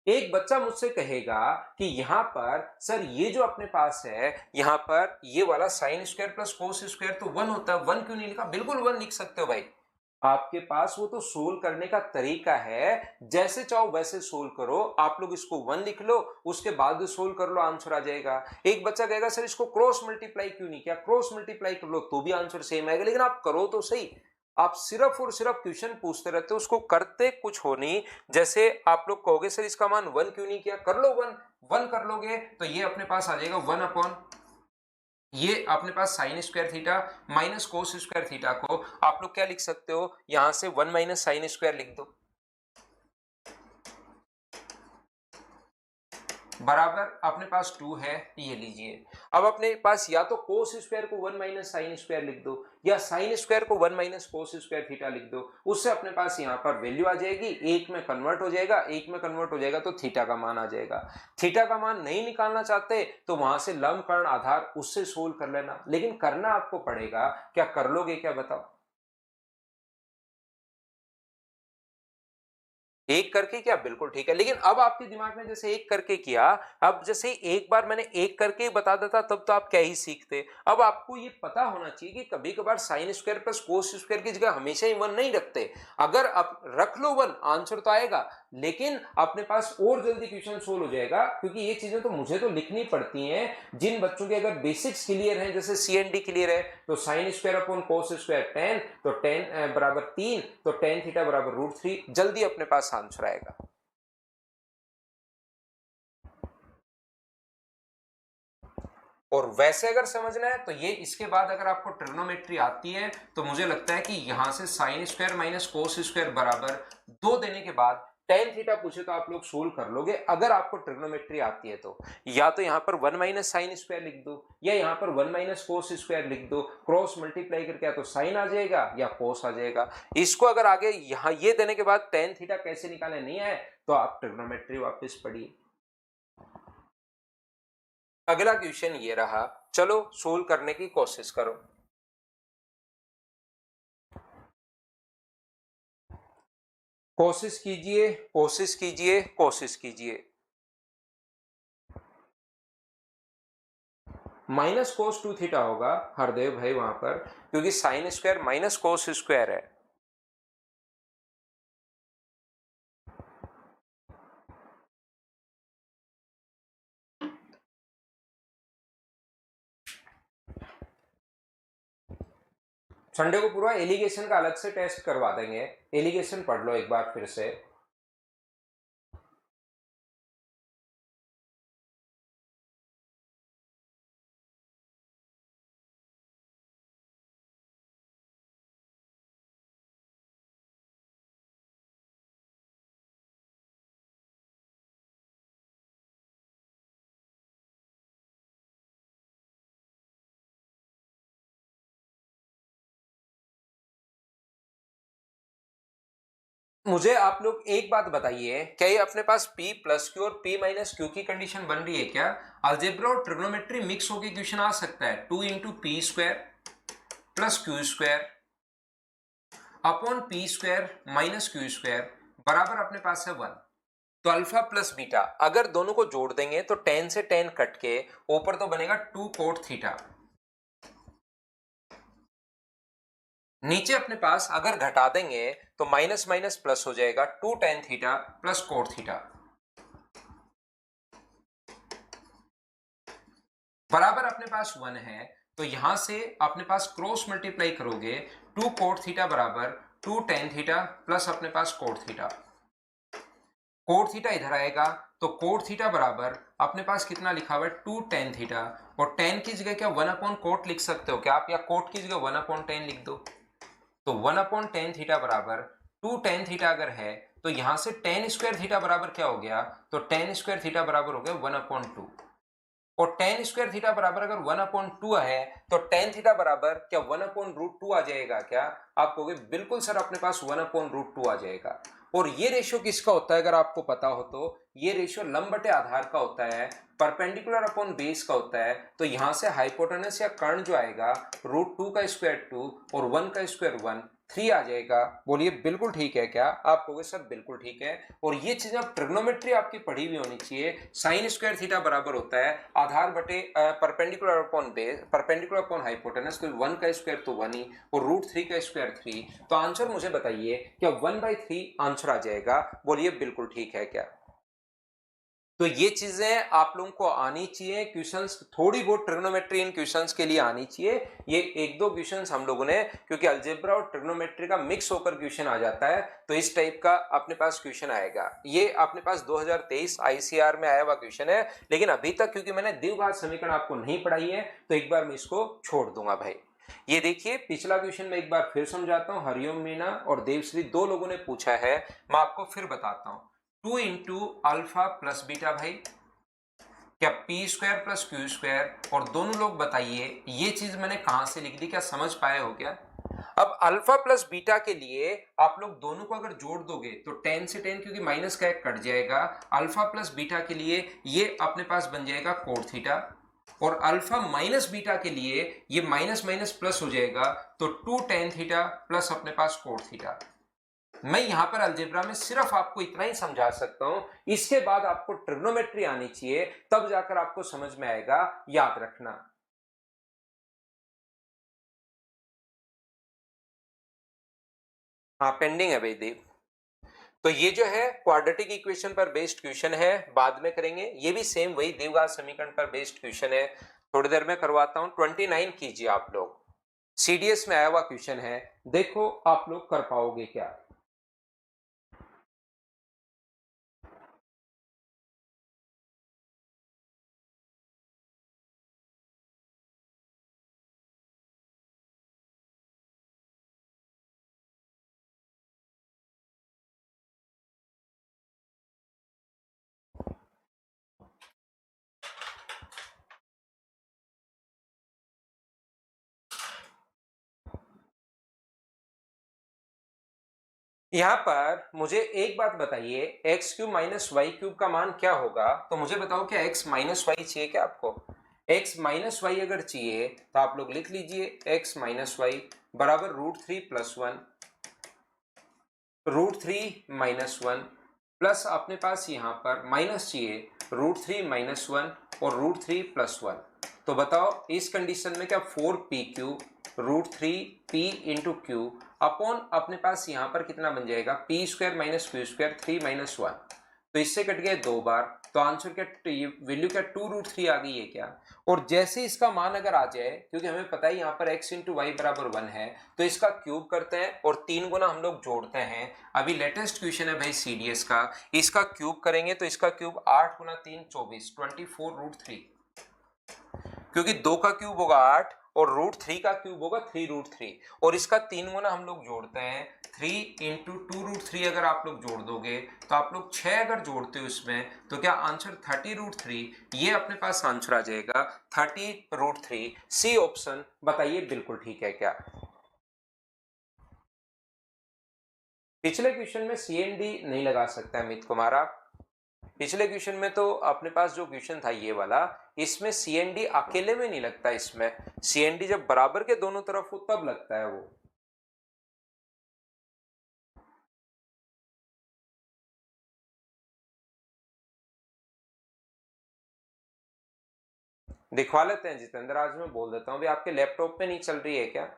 एक बच्चा मुझसे कहेगा कि यहाँ पर सर ये जो अपने पास है यहाँ पर ये वाला sign square plus cos square तो 1 होता है, 1 क्यों नहीं लिखा? बिल्कुल 1 लिख सकते हो भाई, आपके पास वो तो सोल्व करने का तरीका है, जैसे चाहो वैसे सोल्व करो। आप लोग इसको 1 लिख लो, उसके बाद सोल्व कर लो, आंसर आ जाएगा। एक बच्चा कहेगा सर इसको क्रॉस मल्टीप्लाई क्यों नहीं किया? क्रॉस मल्टीप्लाई कर लो तो भी आंसर सेम आएगा, लेकिन आप करो तो सही। आप सिर्फ और सिर्फ क्वेश्चन पूछते रहते हो, उसको करते कुछ हो नहीं। जैसे आप लोग कहोगे सर इसका मान 1 क्यों नहीं किया? कर लो 1 कर लोगे तो ये अपने पास आ जाएगा 1 अपॉन ये अपने पास sine square theta minus cos square theta को आप लोग क्या लिख सकते हो, यहां से 1 माइनस साइन स्क्वायर लिख दो, बराबर अपने पास 2 है, ये लीजिए। अब अपने पास या तो कोस स्क्वायर को 1 माइनस साइन स्क्वायर लिख दो या साइन स्क्वायर को 1 माइनस कोस स्क्वायर थीटा लिख दो, उससे अपने पास यहाँ पर वैल्यू आ जाएगी, एक में कन्वर्ट हो जाएगा, एक में कन्वर्ट हो जाएगा तो थीटा का मान आ जाएगा। थीटा का मान नहीं निकालना चाहते तो वहां से लंब कर्ण आधार उससे सोल्व कर लेना, लेकिन करना आपको पड़ेगा। क्या कर लोगे क्या बताओ? एक करके क्या? बिल्कुल ठीक है, लेकिन अब आपके दिमाग में जैसे एक करके किया, अब जैसे एक बार मैंने एक करके ही बता देता तब तो आप क्या ही सीखते। अब आपको ये पता होना चाहिए कि कभी कभार sign square plus cos square की जगह हमेशा ही 1 नहीं रखते। अगर आप रख लो 1 आंसर तो आएगा, लेकिन अपने पास और जल्दी क्वेश्चन सोल्व हो जाएगा, क्योंकि ये चीजें तो मुझे तो लिखनी पड़ती हैं। जिन बच्चों के अगर बेसिक्स क्लियर हैं, जैसे CND क्लियर है, तो sine square upon cos square 10, तो 10 बराबर 3, तो टेन थीटा बराबर √3, जल्दी अपने पास आंसर आएगा। और वैसे अगर समझना है तो ये इसके बाद अगर आपको ट्रिग्नोमेट्री आती है तो मुझे लगता है कि यहां से sine square minus cos square बराबर 2 देने के बाद टेन थीटा पूछे तो आप लोग सोल्व कर लोगे, अगर आपको ट्रिग्नोमेट्री आती है तो। या तो यहां पर 1 माइनस साइन स्क्वायर लिख दो या यहां पर 1 माइनस कोस स्क्वायर लिख दो, क्रॉस मल्टीप्लाई करके या तो साइन आ जाएगा या कोस आ जाएगा। इसको अगर आगे यहां ये देने के बाद टेन थीटा कैसे निकाले नहीं आए तो आप ट्रिग्नोमेट्री वापस पढ़िए। अगला क्वेश्चन ये रहा, चलो सोल्व करने की कोशिश करो। कोशिश कीजिए, कोशिश कीजिए, कोशिश कीजिए। माइनस कोस 2 थीटा होगा हरदेव भाई वहां पर, क्योंकि sine square minus cos square है। संडे को पूरा एलिगेशन का अलग से टेस्ट करवा देंगे, एलिगेशन पढ़ लो एक बार फिर से। मुझे आप लोग एक बात बताइए, क्या ये अपने पास P प्लस क्यू और P माइनस क्यू की कंडीशन बन रही है क्या? अलजेब्रा और ट्रिग्नोमेट्री मिक्स होकर क्वेश्चन आ सकता है। 2 into P square plus Q square upon P square minus Q square बराबर अपने पास है 1। तो अल्फा प्लस बीटा अगर दोनों को जोड़ देंगे तो 10 से 10 कट के ऊपर तो बनेगा 2 कोट थीटा, नीचे अपने पास अगर घटा देंगे तो माइनस माइनस प्लस हो जाएगा 2 tan theta plus cot theta बराबर अपने पास 1 है। तो यहां से अपने पास क्रॉस मल्टीप्लाई करोगे 2 कोट थीटा बराबर 2 tan थीटा प्लस अपने पास कोट थीटा। कोट थीटा इधर आएगा तो कोट थीटा बराबर अपने पास कितना लिखा हुआ है 2 tan थीटा, और tan की जगह क्या 1 अपॉन कोट लिख सकते हो क्या आप, या कोट की जगह 1 अपॉन tan लिख दो। तो 1 अपॉन tan थीटा बराबर 2 tan थीटा अगर है तो यहां से tan स्क्वायर थीटा बराबर क्या हो गया, तो tan स्क्वायर थीटा बराबर हो गया 1 अपॉन 2, और tan स्क्वायर थीटा बराबर अगर 1 अपॉन 2 है तो tan थीटा बराबर क्या 1 अपॉन रूट 2 आ जाएगा क्या, आप कहोगे बिल्कुल सर अपने पास 1 अपॉन रूट 2 आ जाएगा। और ये रेशियो किसका होता है अगर आपको पता हो तो, ये रेशियो लंब बटे आधार का होता है, परपेंडिकुलर अपॉन बेस का होता है। तो यहां से हाइपोटेनस या कर्ण जो आएगा रूट 2 का स्क्वायर 2 और 1 का स्क्वायर 1, 3 आ जाएगा। बोलिए बिल्कुल ठीक है क्या, आप कहोगे सर बिल्कुल ठीक है। और ये चीज अब ट्रिग्नोमेट्री आपकी पढ़ी हुई होनी चाहिए। साइन स्क्वायर थीटा बराबर होता है आधार बटे perpendicular upon base, perpendicular upon hypotenuse, तो 1 का स्क्वायर तो 1 ही, और रूट 3 का स्क्वायर 3। तो आंसर मुझे बताइए क्या 1/3 आंसर आ जाएगा, बोलिए बिल्कुल ठीक है क्या। तो ये चीजें आप लोगों को आनी चाहिए, क्वेश्चंस थोड़ी बहुत ट्रिग्नोमेट्री इन क्वेश्चंस के लिए आनी चाहिए। ये एक दो क्वेश्चंस हम लोगों ने, क्योंकि अलजेब्रा और ट्रिग्नोमेट्री का मिक्स होकर क्वेश्चन आ जाता है, तो इस टाइप का अपने पास क्वेश्चन आएगा। ये अपने पास 2023 आईसीआर में आया हुआ क्वेश्चन है, लेकिन अभी तक क्योंकि मैंने द्विघात समीकरण आपको नहीं पढ़ाई है तो एक बार मैं इसको छोड़ दूंगा भाई। ये देखिए पिछला क्वेश्चन में एक बार फिर समझाता हूं। हरिओम मीना और देवश्री दो लोगों ने पूछा है, मैं आपको फिर बताता हूं। 2 इंटू अल्फा प्लस बीटा भाई, क्या P square plus Q square, और दोनों लोग बताइए ये चीज मैंने कहां से लिख दी, क्या समझ पाए हो क्या। अब अल्फा प्लस बीटा के लिए आप लोग दोनों को अगर जोड़ दोगे तो tan से tan, क्योंकि माइनस का एक कट जाएगा, अल्फा प्लस बीटा के लिए ये अपने पास बन जाएगा कोट थीटा, और अल्फा माइनस बीटा के लिए ये माइनस माइनस प्लस हो जाएगा, तो 2 tan थीटा प्लस अपने पास कोट थीटा। मैं यहां पर अलजेब्रा में सिर्फ आपको इतना ही समझा सकता हूं, इसके बाद आपको ट्रिग्नोमेट्री आनी चाहिए, तब जाकर आपको समझ में आएगा, याद रखना। हाँ पेंडिंग है भाई देव। तो ये जो है क्वाड्रेटिक इक्वेशन पर बेस्ड क्वेश्चन है, बाद में करेंगे। ये भी सेम वही द्विघात समीकरण पर बेस्ड क्वेश्चन है, थोड़ी देर में करवाता हूं। 29 कीजिए आप लोग, सीडीएस में आया हुआ क्वेश्चन है, देखो आप लोग कर पाओगे क्या। यहां पर मुझे एक बात बताइए, x cube minus y cube का मान क्या होगा, तो मुझे बताओ क्या एक्स माइनस वाई चाहिए क्या आपको। एक्स माइनस वाई अगर चाहिए तो आप लोग लिख लीजिए एक्स माइनस वाई बराबर √3 + 1, √3 - 1 प्लस अपने पास यहां पर माइनस चाहिए √3 - 1 और √3 + 1। तो बताओ इस कंडीशन में क्या 4p cube √3p into Q upon अपने पास यहां पर कितना बन जाएगा p square minus Q square 3 - 1, तो इससे कट गए दो बार, तो आंसर क्या वैल्यू क्या 2√3 आ गई है क्या। और जैसे इसका मान अगर आ जाए, क्योंकि हमें पता है यहाँ पर x इंटू वाई बराबर 1 है, तो इसका क्यूब करते हैं और 3 गुना हम लोग जोड़ते हैं। अभी लेटेस्ट क्वेश्चन है भाई सीडीएस का, इसका क्यूब करेंगे तो इसका क्यूब 8 गुना 3 24, 24√3, क्योंकि 2 का क्यूब होगा 8 और √3 का क्यूब होगा 3√3, और इसका 3 गुना हम लोग जोड़ते हैं 3 इंटू 2√3। अगर आप लोग जोड़ दोगे तो आप लोग 6 अगर जोड़ते हो इसमें, तो क्या आंसर 30√3, ये अपने पास आंसर आ जाएगा 30√3। सी ऑप्शन बताइए बिल्कुल ठीक है क्या। पिछले क्वेश्चन में सीएनडी नहीं लगा सकता अमित कुमार आप, पिछले क्वेश्चन में तो अपने पास जो क्वेश्चन था ये वाला, इसमें सीएनडी अकेले में नहीं लगता, इसमें सीएनडी जब बराबर के दोनों तरफ हो तब लगता है वो। दिखवा लेते हैं जितेंद्र, आज मैं बोल देता हूँ, भी आपके लैपटॉप पे नहीं चल रही है क्या।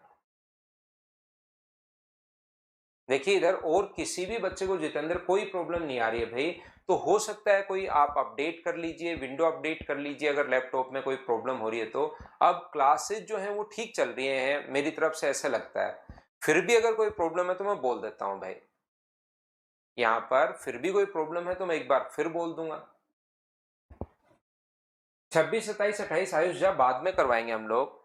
देखिए इधर और किसी भी बच्चे को जितेंद्र कोई प्रॉब्लम नहीं आ रही है भाई, तो हो सकता है कोई आप अपडेट कर लीजिए, विंडो अपडेट कर लीजिए अगर लैपटॉप में कोई प्रॉब्लम हो रही है तो। अब क्लासेज जो है वो ठीक चल रही हैं मेरी तरफ से ऐसा लगता है। फिर भी अगर कोई प्रॉब्लम है तो मैं बोल देता हूं भाई, यहां पर फिर भी कोई प्रॉब्लम है तो मैं एक बार फिर बोल दूंगा। 26, 27, 28 आयुष जा बाद में करवाएंगे हम लोग।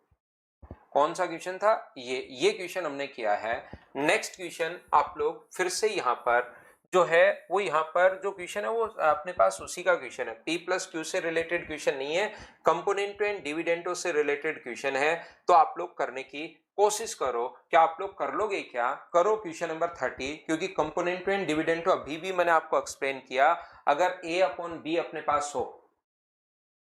कौन सा क्वेश्चन था ये क्वेश्चन हमने किया है। नेक्स्ट क्वेश्चन आप लोग फिर से यहाँ पर जो है वो यहाँ पर जो क्वेश्चन है वो अपने पास उसी का क्वेश्चन है, पी प्लस क्यू से रिलेटेड क्वेश्चन नहीं है, कंपोनेंटो एंड डिविडेंडो से रिलेटेड क्वेश्चन है। तो आप लोग करने की कोशिश करो, क्या आप लोग कर लोगे? क्या करो क्वेश्चन नंबर 30, क्योंकि कंपोनेंटो एंड डिविडेंडो अभी भी मैंने आपको एक्सप्लेन किया, अगर ए अपॉन बी अपने पास हो,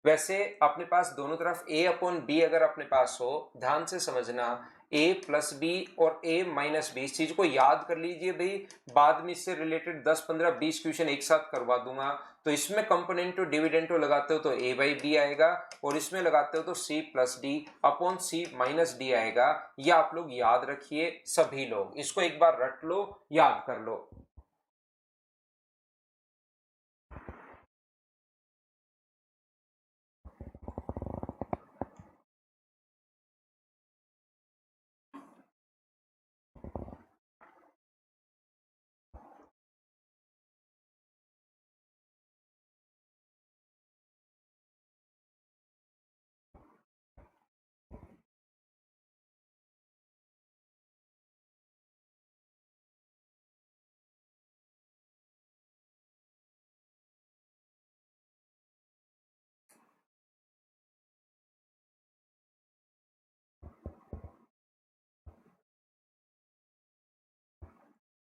वैसे अपने पास दोनों तरफ a अपॉन बी अगर अपने पास हो, ध्यान से समझना, a प्लस बी और a माइनस बी, इस चीज को याद कर लीजिए भाई, बाद में इससे रिलेटेड 10, 15, 20 क्वेश्चन एक साथ करवा दूंगा। तो इसमें कंपोनेंटो डिविडेंडो लगाते हो तो a बाई बी आएगा, और इसमें लगाते हो तो c plus D upon c minus D आएगा। ये आप लोग याद रखिए, सभी लोग इसको एक बार रट लो, याद कर लो।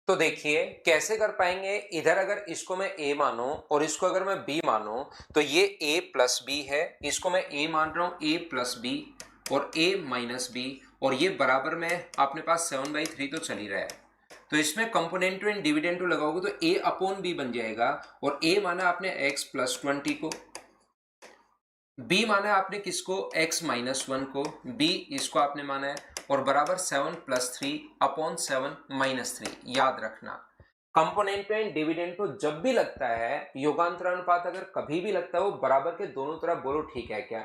तो देखिए कैसे कर पाएंगे, इधर अगर इसको मैं a मानूं और इसको अगर मैं b मानूं, तो ये a प्लस बी है, इसको मैं a मान रहा हूं, a प्लस बी और a माइनस बी, और ये बराबर में अपने पास 7/3 तो चल ही रहा है। तो इसमें कंपोनेंटो एंड डिविडेंडो लगाओगे तो a अपॉन बी बन जाएगा, और a माना आपने x प्लस 20 को, b माना आपने किसको, x माइनस 1 को, b इसको आपने माना है, और बराबर 7 प्लस 3 अपॉन 7 माइनस 3। याद रखना कंपोनेंट एंड डिविडेंड को जब भी लगता है, योगांतरानुपात अगर कभी भी लगता है, वो बराबर के दोनों तरफ बोलो ठीक है क्या।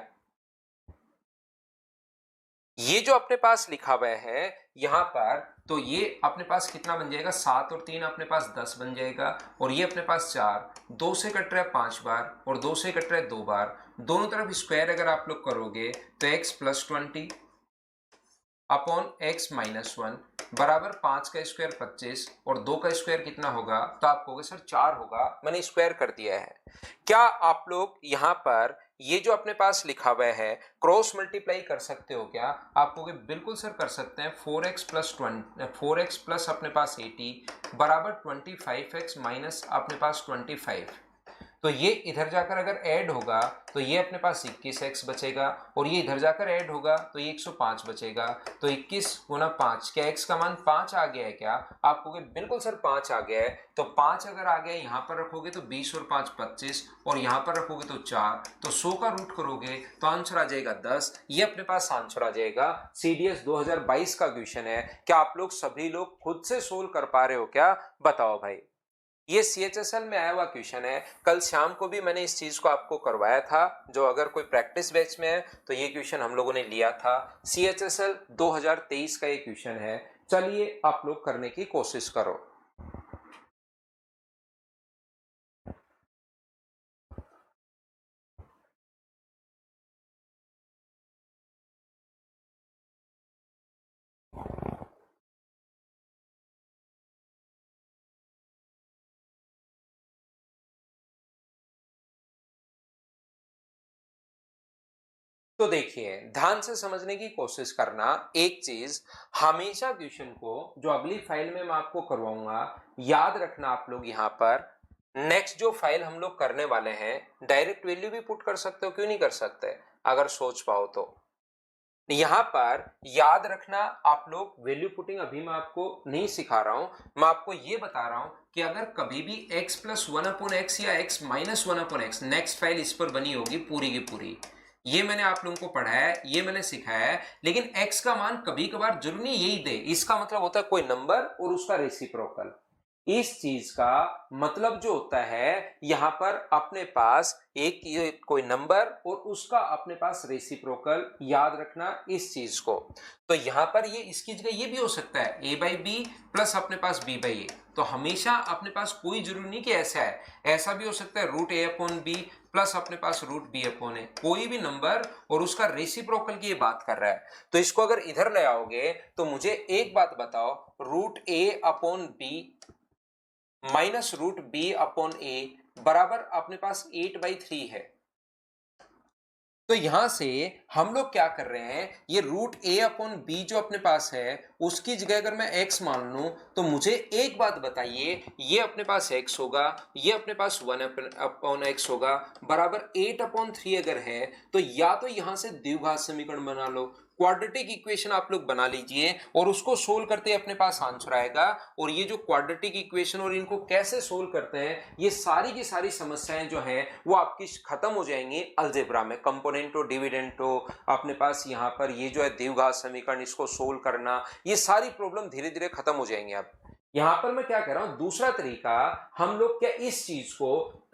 ये जो अपने पास लिखा हुआ है यहां पर, तो ये अपने पास कितना बन जाएगा, 7 और 3 अपने पास 10 बन जाएगा, और ये अपने पास 4, 2 से कट रहा है 5 बार और 2 से कट रहा है 2 बार, दोनों तरफ स्क्वायर अगर आप लोग करोगे तो x plus 20 upon x minus 1 बराबर 5 का स्क्वायर 25 और 2 का स्क्वायर कितना होगा, तो आप कहोगे सर 4 होगा, मैंने स्क्वायर कर दिया है। क्या आप लोग यहाँ पर ये जो अपने पास लिखा हुआ है क्रॉस मल्टीप्लाई कर सकते हो क्या? आप कहोगे बिल्कुल सर कर सकते हैं। 4x प्लस 4x प्लस अपने पास 80 बराबर 25x माइनस अपने पास 25, तो ये इधर जाकर अगर ऐड होगा तो ये अपने पास 21x बचेगा, और ये इधर जाकर ऐड होगा तो ये 105 बचेगा। तो 21 गुना 5, क्या x का मान 5 आ गया है क्या? आप कहोगे बिल्कुल सर 5 आ गया है। तो 5 अगर आ गया यहाँ पर रखोगे तो 20 और 5 25, और यहाँ पर रखोगे तो 4, तो 100 का रूट करोगे तो आंसर आ जाएगा 10। ये अपने पास आंसर आ जाएगा। CDS 2022 का क्वेश्चन है, क्या आप लोग सभी लोग खुद से सोल्व कर पा रहे हो क्या? बताओ भाई। ये CHSL में आया हुआ क्वेश्चन है, कल शाम को भी मैंने इस चीज को आपको करवाया था। जो अगर कोई प्रैक्टिस बैच में है तो ये क्वेश्चन हम लोगों ने लिया था। CHSL 2023 का ये क्वेश्चन है, चलिए आप लोग करने की कोशिश करो। तो देखिए ध्यान से समझने की कोशिश करना एक चीज, हमेशा क्वेश्चन को जो अगली फाइल में मैं आपको करवाऊंगा, याद रखना आप लोग यहाँ पर नेक्स्ट जो फाइल हम लोग करने वाले हैं, डायरेक्ट वैल्यू भी पुट कर सकते हो, क्यों नहीं कर सकते अगर सोच पाओ तो। यहां पर याद रखना आप लोग, वैल्यू पुटिंग अभी मैं आपको नहीं सिखा रहा हूं, मैं आपको ये बता रहा हूं कि अगर कभी भी x प्लस 1 अपॉन एक्स या x minus 1 upon x, next file इस पर बनी होगी पूरी की पूरी, ये मैंने आप लोगों को पढ़ाया है, ये मैंने सिखाया है। लेकिन x का मान कभी कभार जरूरी नहीं यही दे, इसका मतलब होता है कोई नंबर और उसका रेसिप्रोकल। इस चीज का मतलब जो होता है यहां पर अपने पास एक ये कोई नंबर और उसका अपने पास रेसिप्रोकल, याद रखना इस चीज को। तो यहां पर ये इसकी जगह ये भी हो सकता है a बाई बी प्लस अपने पास b बाई ए। तो हमेशा अपने पास कोई जरूरी नहीं कि ऐसा है, ऐसा भी हो सकता है root A upon B plus अपने पास रूट बी अपॉन ए, कोई भी नंबर और उसका रेसिप्रोकल की ये बात कर रहा है। तो इसको अगर इधर ले आओगे तो मुझे एक बात बताओ, root A upon B minus root B upon A बराबर अपने पास 8/3 है। तो यहां से हम लोग क्या कर रहे हैं, ये रूट ए अपॉन बी जो अपने पास है उसकी जगह अगर मैं x मान लूं तो मुझे एक बात बताइए, ये अपने पास x होगा, ये अपने पास 1 अपॉन x होगा, बराबर 8/3 अगर है तो या तो यहां से द्विघात समीकरण बना लो, क्वाड्रेटिक इक्वेशन आप लोग बना लीजिए और उसको सोल्व करते अपने पास आंसर आएगा। और ये जो क्वाड्रेटिक इक्वेशन और इनको कैसे सोल्व करते हैं, ये सारी की सारी समस्याएं जो हैं वो आपकी खत्म हो जाएंगी अलजेब्रा में। कंपोनेंट हो, डिविडेंट हो, अपने पास यहाँ पर ये जो है द्विघात समीकरण, इसको सोल्व करना, ये सारी प्रॉब्लम धीरे धीरे खत्म हो जाएंगे। अब यहां पर मैं क्या कह रहा हूं, दूसरा तरीका हम लोग क्या इस चीज को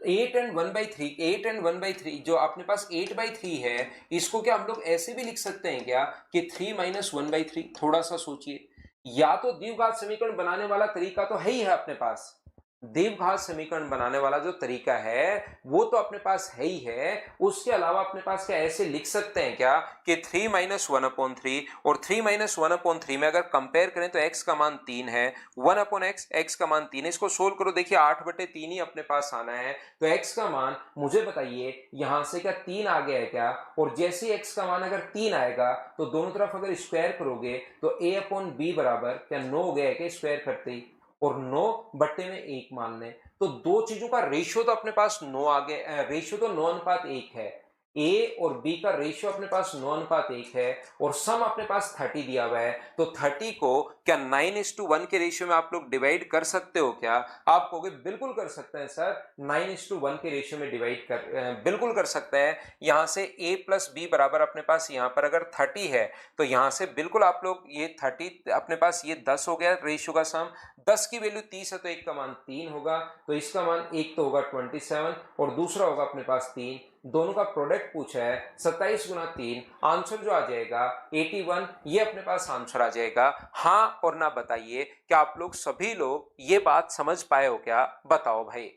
8 एंड 1/3 जो अपने पास 8/3 है, इसको क्या हम लोग ऐसे भी लिख सकते हैं क्या कि 3 माइनस 1/3। थोड़ा सा सोचिए, या तो द्विघात समीकरण बनाने वाला तरीका तो है ही है अपने पास, द्विघात समीकरण बनाने वाला जो तरीका है वो तो अपने पास है ही है, उसके अलावा अपने पास क्या ऐसे लिख सकते हैं क्या कि 3 माइनस 1/3 और 3 माइनस 1/3 में अगर कंपेयर करें तो x का मान 3 है, 1 अपॉन x का मान 3 है। इसको सोल्व करो, देखिए 8/3 ही अपने पास आना है। तो x का मान मुझे बताइए यहां से क्या 3 आ गया है क्या, और जैसे ही x का मान अगर 3 आएगा तो दोनों तरफ अगर स्क्वायर करोगे तो a अपॉन बी बराबर क्या 9 हो गया है क्या स्क्वायर करते ही, और 9 बट्टे में 1 मान लें तो दो चीजों का रेशियो तो अपने पास 9 आ गया, रेशियो तो 9:1 है। ए और बी का रेशियो अपने पास 9:1 है और सम अपने पास 30 दिया हुआ है। तो 30 को क्या 9:1 के रेशियो में आप लोग डिवाइड कर सकते हो क्या? आप कहोगे बिल्कुल कर सकते हैं सर, 9:1 के रेशियो में डिवाइड बिल्कुल कर सकते हैं। यहां से a प्लस बी बराबर अपने पास यहां पर अगर 30 है तो यहां से बिल्कुल आप लोग ये 30 अपने पास ये 10 हो गया रेशियो का सम, 10 की वैल्यू 30 है तो एक का मान 3 होगा, तो इसका मान एक तो होगा 27 और दूसरा होगा अपने पास 3, दोनों का प्रोडक्ट पूछा है 27 गुना 3, आंसर जो आ जाएगा 81, ये अपने पास आंसर आ जाएगा। हाँ और ना बताइए, क्या आप लोग सभी लोग ये बात समझ पाए हो क्या? बताओ भाई।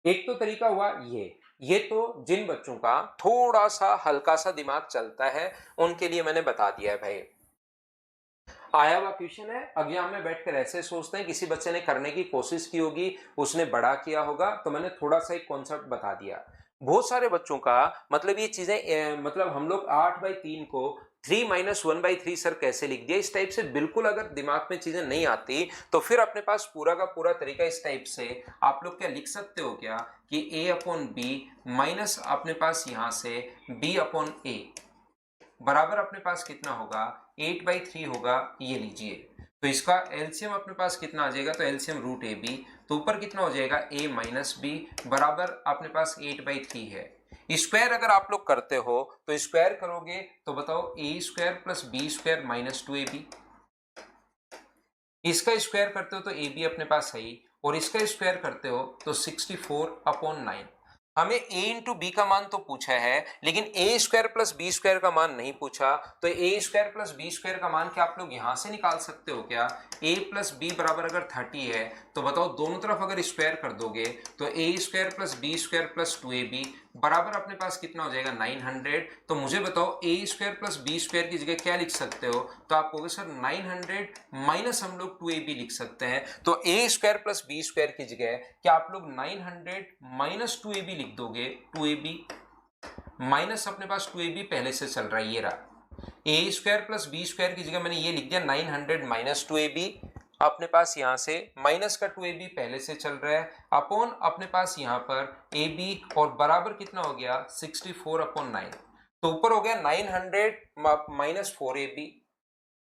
एक तो तरीका हुआ ये तो जिन बच्चों का थोड़ा सा हल्का सा दिमाग चलता है उनके लिए मैंने बता दिया है भाई। आया हुआ क्वेश्चन है, एग्जाम में बैठकर ऐसे सोचते हैं, किसी बच्चे ने करने की कोशिश की होगी, उसने बड़ा किया होगा, तो मैंने थोड़ा सा एक कॉन्सेप्ट बता दिया। बहुत सारे बच्चों का मतलब ये चीजें मतलब हम लोग 8/3 को 3 माइनस 1/3 सर कैसे लिख दिया, इस टाइप से बिल्कुल अगर दिमाग में चीजें नहीं आती तो फिर अपने पास पूरा का पूरा तरीका इस टाइप से आप लोग क्या लिख सकते हो क्या कि a अपॉन बी माइनस अपने पास यहां से b अपॉन ए बराबर अपने पास कितना होगा 8/3 होगा, ये लीजिए। तो इसका एलसीएम अपने पास कितना आ जाएगा, तो एलसीएम रूट ए बी, तो ऊपर कितना हो जाएगा a माइनस बी बराबर अपने पास 8/3 है। स्क्वायर अगर आप लोग करते हो तो स्क्वायर करोगे तो बताओ A square plus B square minus 2ab, इसका स्क्वायर करते हो तो ए बी अपने पास है ही, और इसका स्क्वायर करते हो तो 64/9। हमें a इंटू बी का मान तो पूछा है लेकिन ए स्क्वायर प्लस बी स्क्वायर का मान नहीं पूछा, तो A square plus B square का मान क्या आप लोग यहां से निकाल सकते हो क्या? a प्लस बी बराबर अगर 30 है तो बताओ दोनों तरफ अगर स्क्वायर कर दोगे तो A square plus B square plus 2ab बराबर अपने पास कितना हो जाएगा 900। तो मुझे बताओ A square plus B square की जगह क्या लिख सकते हो, तो आप कहोगे सर 900 माइनस हम लोग 2ab लिख सकते हैं। तो A square plus B square की जगह क्या आप लोग 900 माइनस 2ab लिख दोगे, 2ab माइनस अपने पास 2ab पहले से चल रहा है, ये रहा ए स्क्वायर प्लस बी स्क्वायर की जगह मैंने ये लिख दिया 900 माइनस 2ab, अपने पास यहां से माइनस का 2ab पहले से चल रहा है अपॉन अपने पास यहां पर ab और बराबर कितना हो गया 64/9। तो ऊपर हो गया 900 minus 4ab,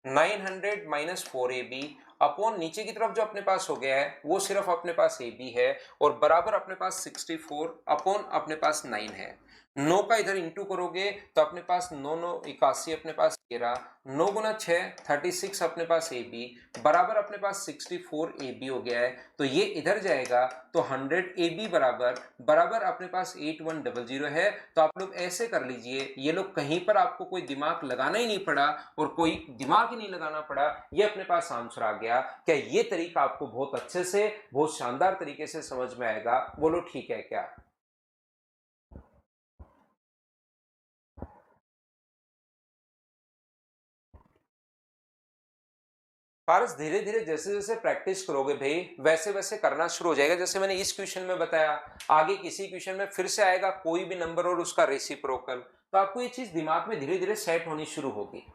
900 minus 4ab upon नीचे की तरफ जो अपने पास हो गया है वो सिर्फ अपने पास ए बी है, और बराबर अपने पास 64 अपॉन अपने पास 9 है। 9 का इधर इंटू करोगे तो अपने पास 9 9 81 अपने पास 13, 9 गुना 6 36 अपने पास ए बी बराबर अपने पास 64 ए बी हो गया है। तो ये इधर जाएगा तो 100 ए बी बराबर बराबर अपने पास 8100 है। तो आप लोग ऐसे कर लीजिए, ये लोग कहीं पर आपको कोई दिमाग लगाना ही नहीं पड़ा और कोई दिमाग ही नहीं लगाना पड़ा, ये अपने पास आंसर आ गया। क्या ये तरीका आपको बहुत अच्छे से बहुत शानदार तरीके से समझ में आएगा? बोलो ठीक है क्या? पारस धीरे धीरे जैसे जैसे प्रैक्टिस करोगे भाई वैसे वैसे करना शुरू हो जाएगा। जैसे मैंने इस क्वेश्चन में बताया, आगे किसी क्वेश्चन में फिर से आएगा कोई भी नंबर और उसका रेसिप्रोकल, तो आपको ये चीज दिमाग में धीरे धीरे सेट होनी शुरू होगी।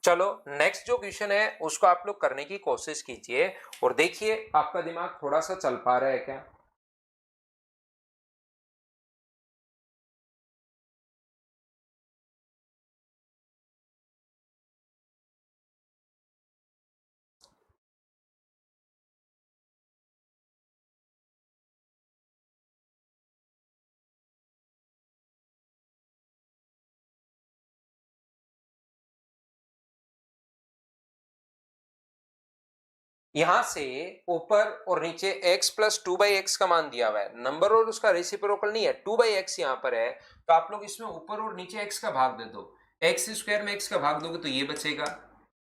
चलो नेक्स्ट जो क्वेश्चन है उसको आप लोग करने की कोशिश कीजिए और देखिए आपका दिमाग थोड़ा सा चल पा रहा है क्या। यहां से ऊपर और नीचे x प्लस 2/x का मान दिया हुआ है, नंबर और उसका रेसिप्रोकल नहीं है, 2/x यहां पर है। तो आप लोग इसमें ऊपर और नीचे x का भाग दे दो, x स्क्वायर में x का भाग दोगे तो ये बचेगा,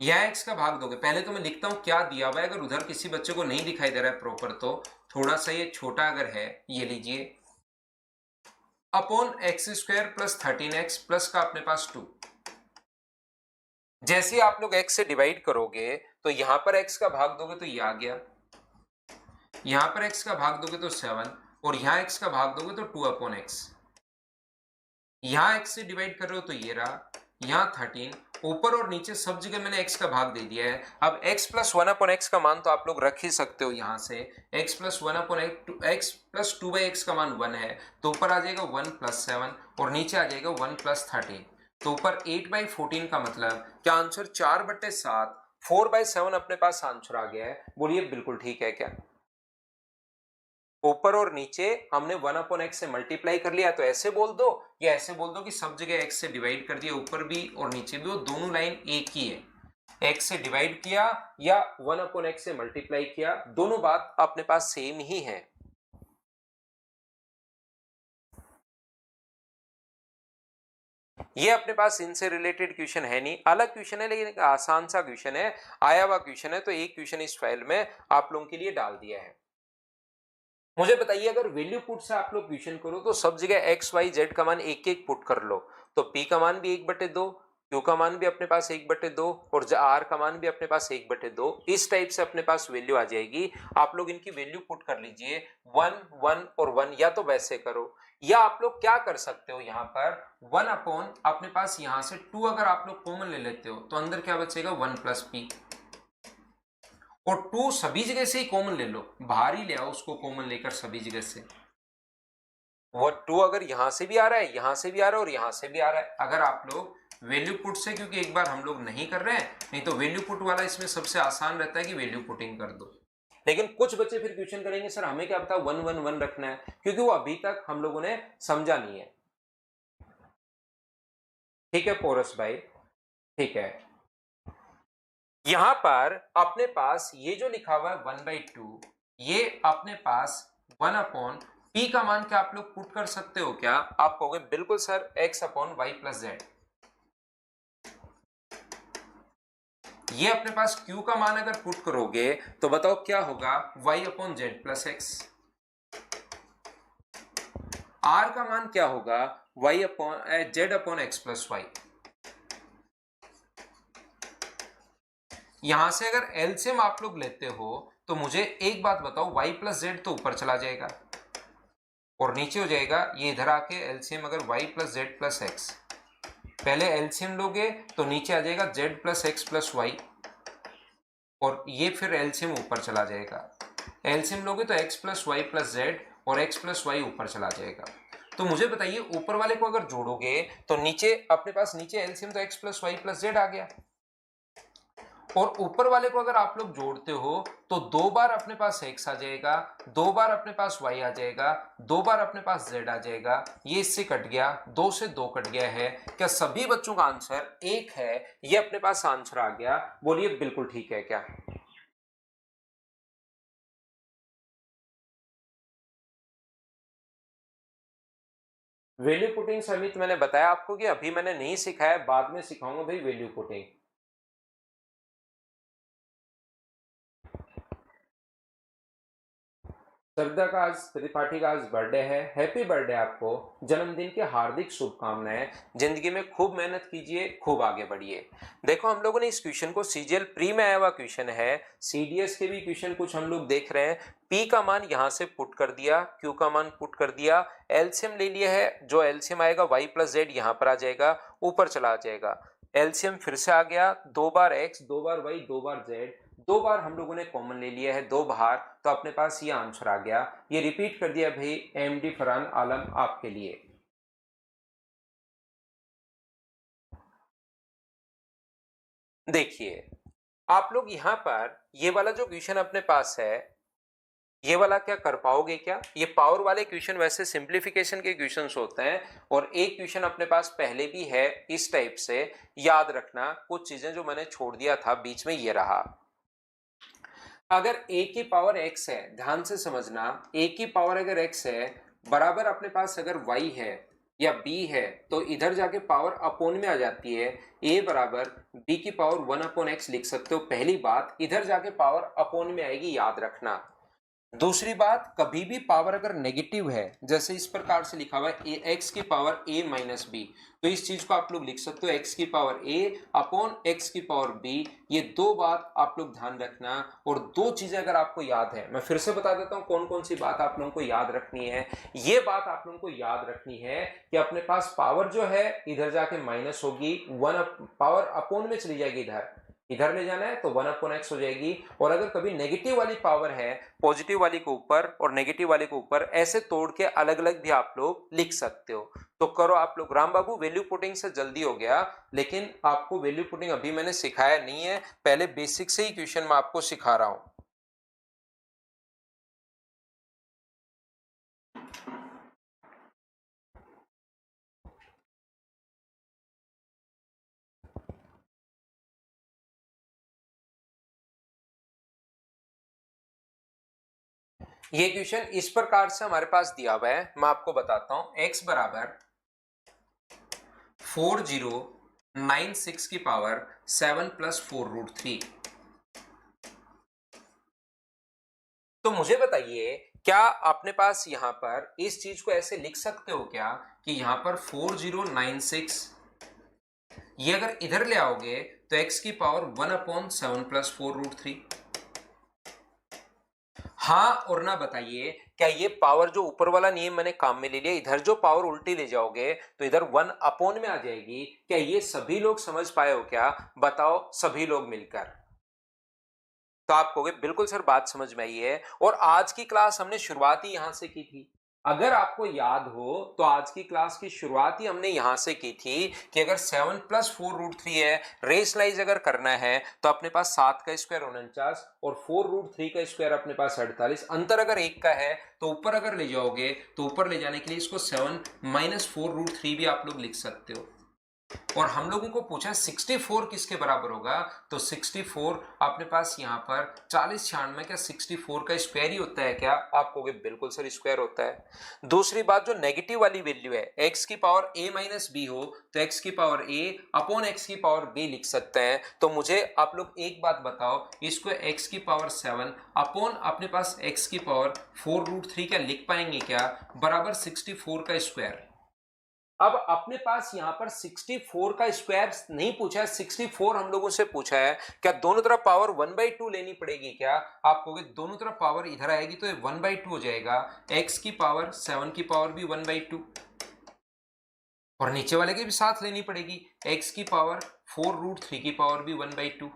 यह x का भाग दोगे। पहले तो मैं लिखता हूं क्या दिया हुआ है, अगर उधर किसी बच्चे को नहीं दिखाई दे रहा है प्रॉपर तो थोड़ा सा ये छोटा अगर है ये लीजिए, upon x square plus 13x plus का अपने पास 2। जैसे ही आप लोग x से डिवाइड करोगे तो यहां पर x का भाग दोगे तो ये आ गया, यहां पर x का भाग दोगे तो 7 और यहां x का भाग दोगे तो 2/x। यहां x से डिवाइड कर रहे हो तो ये रहा, यहां 13, ऊपर और नीचे सब जगह मैंने x का भाग दे दिया है। अब x प्लस 1/x का मान तो आप लोग रख ही सकते हो, यहां से x plus 1/x plus 2/x का मान 1 है तो ऊपर आ जाएगा 1 प्लस 7 और नीचे आ जाएगा 1 प्लस 13। तो ऊपर 8/14 का मतलब क्या आंसर 4/7 4/7 अपने पास आंसर आ गया है। बोलिए बिल्कुल ठीक है क्या? ऊपर और नीचे हमने 1/x से मल्टीप्लाई कर लिया, तो ऐसे बोल दो या ऐसे बोल दो कि सब जगह x से डिवाइड कर दिया, ऊपर भी और नीचे भी, वो दोनों लाइन एक ही है। x से डिवाइड किया या 1/x से मल्टीप्लाई किया, दोनों बात अपने पास सेम ही है। ये अपने पास इनसे रिलेटेड क्वेश्चन है नहीं, अलग क्वेश्चन है लेकिन एक आसान सा क्वेश्चन है, आया हुआ क्वेश्चन है, तो एक क्वेश्चन इस फाइल में आप लोगों के लिए डाल दिया है। मुझे बताइए अगर वैल्यू पुट से आप लोग क्वेश्चन करो तो सब जगह एक्स वाई जेड का मान एक एक पुट कर लो, तो पी का मान भी 1/2, क्यू का मान भी अपने पास 1/2 और आर का मान भी अपने पास 1/2, इस टाइप से अपने पास वैल्यू आ जाएगी। आप लोग इनकी वैल्यू पुट कर लीजिए 1 1 और 1, या तो वैसे करो या आप लोग क्या कर सकते हो, यहाँ पर 1 अपॉन अपने पास यहाँ से 2 अगर आप लोग कॉमन ले लेते हो तो अंदर क्या बचेगा 1 प्लस पी, और 2 सभी जगह से ही कॉमन ले लो, बाहर ही ले आओ उसको कॉमन लेकर सभी जगह से। वो 2 अगर यहां से भी आ रहा है, यहां से भी आ रहा है और यहां से भी आ रहा है, अगर आप लोग वैल्यू पुट से, क्योंकि एक बार हम लोग नहीं कर रहे हैं, नहीं तो वैल्यू पुट वाला इसमें सबसे आसान रहता है कि वैल्यू पुटिंग कर दो। लेकिन कुछ बच्चे फिर क्वेश्चन करेंगे सर हमें क्या पता 1 1 1 रखना है, क्योंकि वो अभी तक हम लोगों ने समझा नहीं है। ठीक है पोरस भाई, ठीक है। यहां पर अपने पास ये जो लिखा हुआ है 1/2, ये अपने पास 1 अपॉन पी का मान क्या आप लोग पुट कर सकते हो क्या? आप कहोगे बिल्कुल sir, x upon y plus z. ये अपने पास q का मान अगर पुट करोगे तो बताओ क्या होगा, y upon z plus x. r का मान क्या होगा, y upon z upon x plus y. यहां से अगर एलसीएम आप लोग लेते हो तो मुझे एक बात बताओ, y प्लस जेड तो ऊपर चला जाएगा और नीचे हो जाएगा, ये इधर आके एलसीएम अगर y plus z plus x, पहले एलसीएम लोगे तो नीचे आ जाएगा z plus x plus y, और ये फिर एलसीएम ऊपर चला जाएगा। एलसीएम लोगे तो x plus Y plus z और x प्लस वाई ऊपर चला जाएगा। तो मुझे बताइए ऊपर वाले को अगर जोड़ोगे तो नीचे अपने पास नीचे एलसीएम तो x plus Y plus Z आ गया, और ऊपर वाले को अगर आप लोग जोड़ते हो तो 2 बार अपने पास x आ जाएगा, 2 बार अपने पास y आ जाएगा, 2 बार अपने पास z आ जाएगा, ये इससे कट गया, 2 से 2 कट गया है। क्या सभी बच्चों का आंसर 1 है? ये अपने पास आंसर आ गया। बोलिए बिल्कुल ठीक है क्या? वैल्यू पुटिंग समित मैंने बताया आपको कि अभी मैंने नहीं सिखाया, बाद में सिखाऊंगा भाई वैल्यू पुटिंग। श्रद्धा का आज, त्रिपाठी का आज बर्थडे है, हैप्पी बर्थडे आपको, जन्मदिन की हार्दिक शुभकामनाएं। जिंदगी में खूब मेहनत कीजिए, खूब आगे बढ़िए। देखो हम लोगों ने इस क्वेश्चन को सीजीएल प्री में आया हुआ क्वेश्चन है, सीडीएस के भी क्वेश्चन कुछ हम लोग देख रहे हैं। पी का मान यहां से पुट कर दिया, क्यू का मान पुट कर दिया, एलसीएम ले लिया है, जो एलसीएम आएगा वाई प्लस जेड यहां पर आ जाएगा, ऊपर चला जाएगा। एलसीएम फिर से आ गया, 2 बार x, 2 बार y, 2 बार z, 2 बार हम लोगों ने कॉमन ले लिया है, 2 बाहर, तो अपने पास ये आंसर आ गया। ये रिपीट कर दिया भाई एमडी फरहान आलम आपके लिए। देखिए आप लोग यहां पर ये वाला जो क्वेश्चन अपने पास है, ये वाला क्या कर पाओगे क्या? ये पावर वाले क्वेश्चन वैसे सिंप्लीफिकेशन के क्वेश्चंस होते हैं, और एक क्वेश्चन अपने पास पहले भी है इस टाइप से। याद रखना कुछ चीजें जो मैंने छोड़ दिया था बीच में, ये रहा। अगर a की पावर x है, ध्यान से समझना, a की पावर अगर x है बराबर अपने पास अगर y है या b है, तो इधर जाके पावर अपोन में आ जाती है। a बराबर b की पावर 1/x लिख सकते हो, पहली बात। इधर जाके पावर अपोन में आएगी, याद रखना। दूसरी बात, कभी भी पावर अगर नेगेटिव है, जैसे इस प्रकार से लिखा हुआ है एक्स की पावर a माइनस बी, तो इस चीज को आप लोग लिख सकते हो एक्स की पावर a अपॉन एक्स की पावर b। ये दो बात आप लोग ध्यान रखना। और दो चीजें अगर आपको याद है, मैं फिर से बता देता हूं कौन कौन सी बात आप लोगों को याद रखनी है। ये बात आप लोगों को याद रखनी है कि अपने पास पावर जो है इधर जाके माइनस होगी, पावर अपोन में चली जाएगी, इधर ले जाना है तो 1/x हो जाएगी। और अगर कभी नेगेटिव वाली पावर है, पॉजिटिव वाली को ऊपर और नेगेटिव वाली को ऊपर, ऐसे तोड़ के अलग अलग भी आप लोग लिख सकते हो। तो करो आप लोग। राम बाबू वैल्यू पुटिंग से जल्दी हो गया, लेकिन आपको वैल्यू पुटिंग अभी मैंने सिखाया नहीं है, पहले बेसिक से ही क्वेश्चन मैं आपको सिखा रहा हूं। ये क्वेश्चन इस प्रकार से हमारे पास दिया हुआ है, मैं आपको बताता हूं। x बराबर 4096 की पावर 7 प्लस 4√3। तो मुझे बताइए क्या अपने पास यहां पर इस चीज को ऐसे लिख सकते हो क्या कि यहां पर 4096, ये अगर इधर ले आओगे तो x की पावर 1/7 प्लस 4√3। हाँ और ना बताइए, क्या ये पावर जो ऊपर वाला नियम मैंने काम में ले लिया, इधर जो पावर उल्टी ले जाओगे तो इधर 1 में आ जाएगी। क्या ये सभी लोग समझ पाए हो क्या? बताओ सभी लोग मिलकर। तो आप कहोगे बिल्कुल सर बात समझ में आई है। और आज की क्लास हमने शुरुआत ही यहां से की थी। अगर आपको याद हो तो आज की क्लास की शुरुआत ही हमने यहां से की थी कि अगर 7 प्लस 4√3 है, रेशनलाइज अगर करना है तो अपने पास 7 का स्क्वायर 49 और 4√3 का स्क्वायर अपने पास 48, अंतर अगर 1 का है तो ऊपर अगर ले जाओगे तो ऊपर ले जाने के लिए इसको 7 माइनस 4√3 भी आप लोग लिख सकते हो। और हम लोगों को पूछा 64 किसके बराबर होगा, तो 64 अपने पास यहाँ पर 40/96 क्या 64 का स्क्वायर ही होता है क्या? आप कहोगे बिल्कुल सर स्क्वायर होता है। दूसरी बात, जो नेगेटिव वाली वैल्यू है, x की पावर a माइनस बी हो तो x की पावर a अपॉन x की पावर b लिख सकते हैं। तो मुझे आप लोग एक बात बताओ, इसको x की पावर 7 अपॉन अपने पास x की पावर 4√3 क्या लिख पाएंगे क्या, बराबर 64 का स्क्वायर। अब अपने पास यहां पर 64 का स्क्वायर नहीं पूछा है, 64 हम लोगों से पूछा है। क्या दोनों तरफ पावर 1/2 लेनी पड़ेगी क्या? आप कहोगे दोनों तरफ पावर इधर आएगी तो 1/2 हो जाएगा। x की पावर 7 की पावर भी 1/2 और नीचे वाले के भी साथ लेनी पड़ेगी, x की पावर 4√3 की पावर भी 1/2।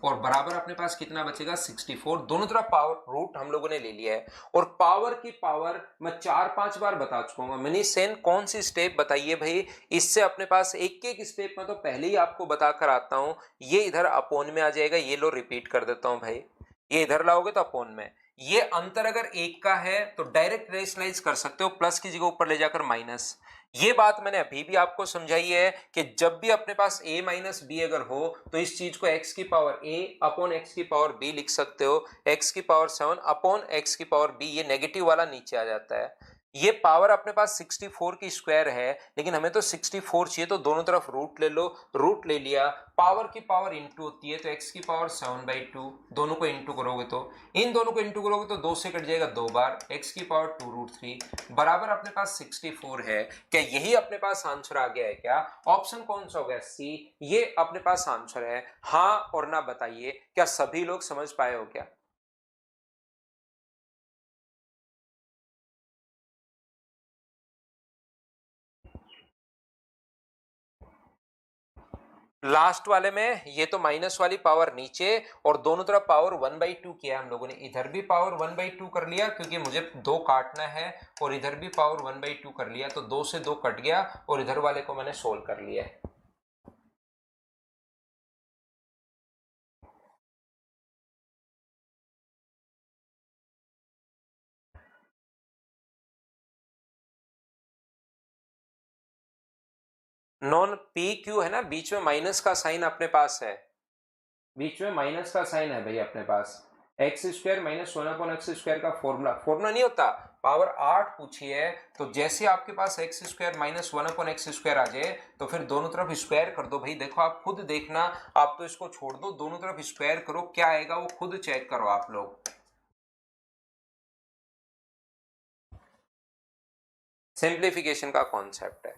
और बराबर अपने पास कितना बचेगा 64। दोनों तरफ पावर रूट हम लोगों ने ले लिया है और पावर की पावर मैं 4-5 बार बता चुका हूँ। मनीष सेन कौन सी स्टेप बताइए भाई, इससे अपने पास एक एक स्टेप में तो पहले ही आपको बताकर आता हूं। ये इधर अपोन में आ जाएगा, ये लो रिपीट कर देता हूं भाई, ये इधर लाओगे तो अपोन में। ये अंतर अगर एक का है तो डायरेक्ट रेशनलाइज कर सकते हो, प्लस की जगह ऊपर ले जाकर माइनस। ये बात मैंने अभी भी आपको समझाई है कि जब भी अपने पास a माइनस बी अगर हो तो इस चीज को x की पावर a अपॉन x की पावर b लिख सकते हो। x की पावर 7 अपॉन x की पावर b, ये नेगेटिव वाला नीचे आ जाता है। ये पावर अपने पास 64 की स्क्वायर है, लेकिन हमें तो 64 चाहिए, तो दोनों तरफ रूट ले लो। रूट ले लिया, पावर की पावर इंटू होती है तो x की पावर 7/2, दोनों को इंटू करोगे तो इन दोनों को इंटू करोगे तो 2 से कट जाएगा 2 बार, x की पावर 2√3 बराबर अपने पास 64 है। क्या यही अपने पास आंसर आ गया है क्या? ऑप्शन कौन सा हो गया? सी, ये अपने पास आंसर है। हाँ और ना बताइए, क्या सभी लोग समझ पाए हो क्या? लास्ट वाले में ये तो माइनस वाली पावर नीचे और दोनों तरफ पावर 1/2 किया हम लोगों ने। इधर भी पावर 1/2 कर लिया क्योंकि मुझे 2 काटना है, और इधर भी पावर 1/2 कर लिया, तो 2 से 2 कट गया और इधर वाले को मैंने सोल्व कर लिया है। नॉन पी क्यू है ना, बीच में माइनस का साइन अपने पास है, बीच में माइनस का साइन है भाई अपने पास। एक्स स्क्वायर माइनस 1/x² का फॉर्मूला, फॉर्मूला नहीं होता, पावर 8 पूछी है तो जैसे आपके पास एक्स स्क्वायर माइनस 1/x² आ जाए तो फिर दोनों तरफ स्क्वायर कर दो भाई। देखो आप खुद देखना, आप तो इसको छोड़ दो, दोनों तरफ स्क्वायर करो, क्या आएगा वो खुद चेक करो आप लोग। सिंप्लीफिकेशन का कॉन्सेप्ट है।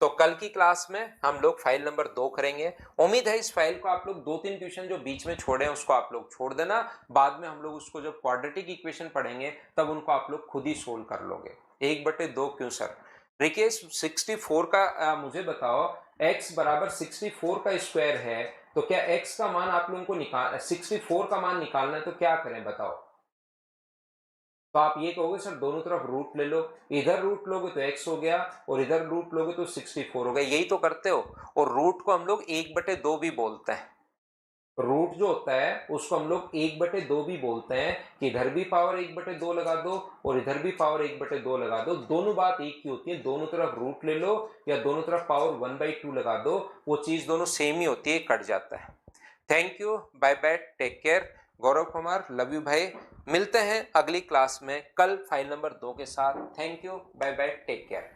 तो कल की क्लास में हम लोग फाइल नंबर 2 करेंगे। उम्मीद है इस फाइल को आप लोग 2-3 क्वेश्चन जो बीच में छोड़े हैं उसको आप लोग छोड़ देना, बाद में हम लोग उसको जब क्वाड्रेटिक इक्वेशन पढ़ेंगे तब उनको आप लोग खुद ही सोल्व कर लोगे। 1/2 क्यों सर? रिकेश 64 का मुझे बताओ, x बराबर 64 का स्क्वायर है तो क्या x का मान आप लोगों को 64 का मान निकालना है तो क्या करें बताओ? तो आप ये कहोगे सर दोनों तरफ रूट ले लो, इधर रूट लोगे तो x हो गया और इधर रूट लोगे तो 64 हो गया, यही तो करते हो। और रूट को हम लोग 1/2 भी बोलते हैं। रूट जो होता है उसको हम लोग 1/2 भी बोलते हैं कि इधर भी पावर 1/2 लगा दो और इधर भी पावर 1/2 लगा दो, दोनों बात एक ही होती है। दोनों तरफ रूट ले लो या दोनों तरफ पावर 1/2 लगा दो, वो चीज दोनों सेम ही होती है, कट जाता है। Thank you, bye bye, take care. Gaurav Kumar, love you भाई। मिलते हैं अगली क्लास में कल फाइल नंबर 2 के साथ। Thank you, bye bye, take care.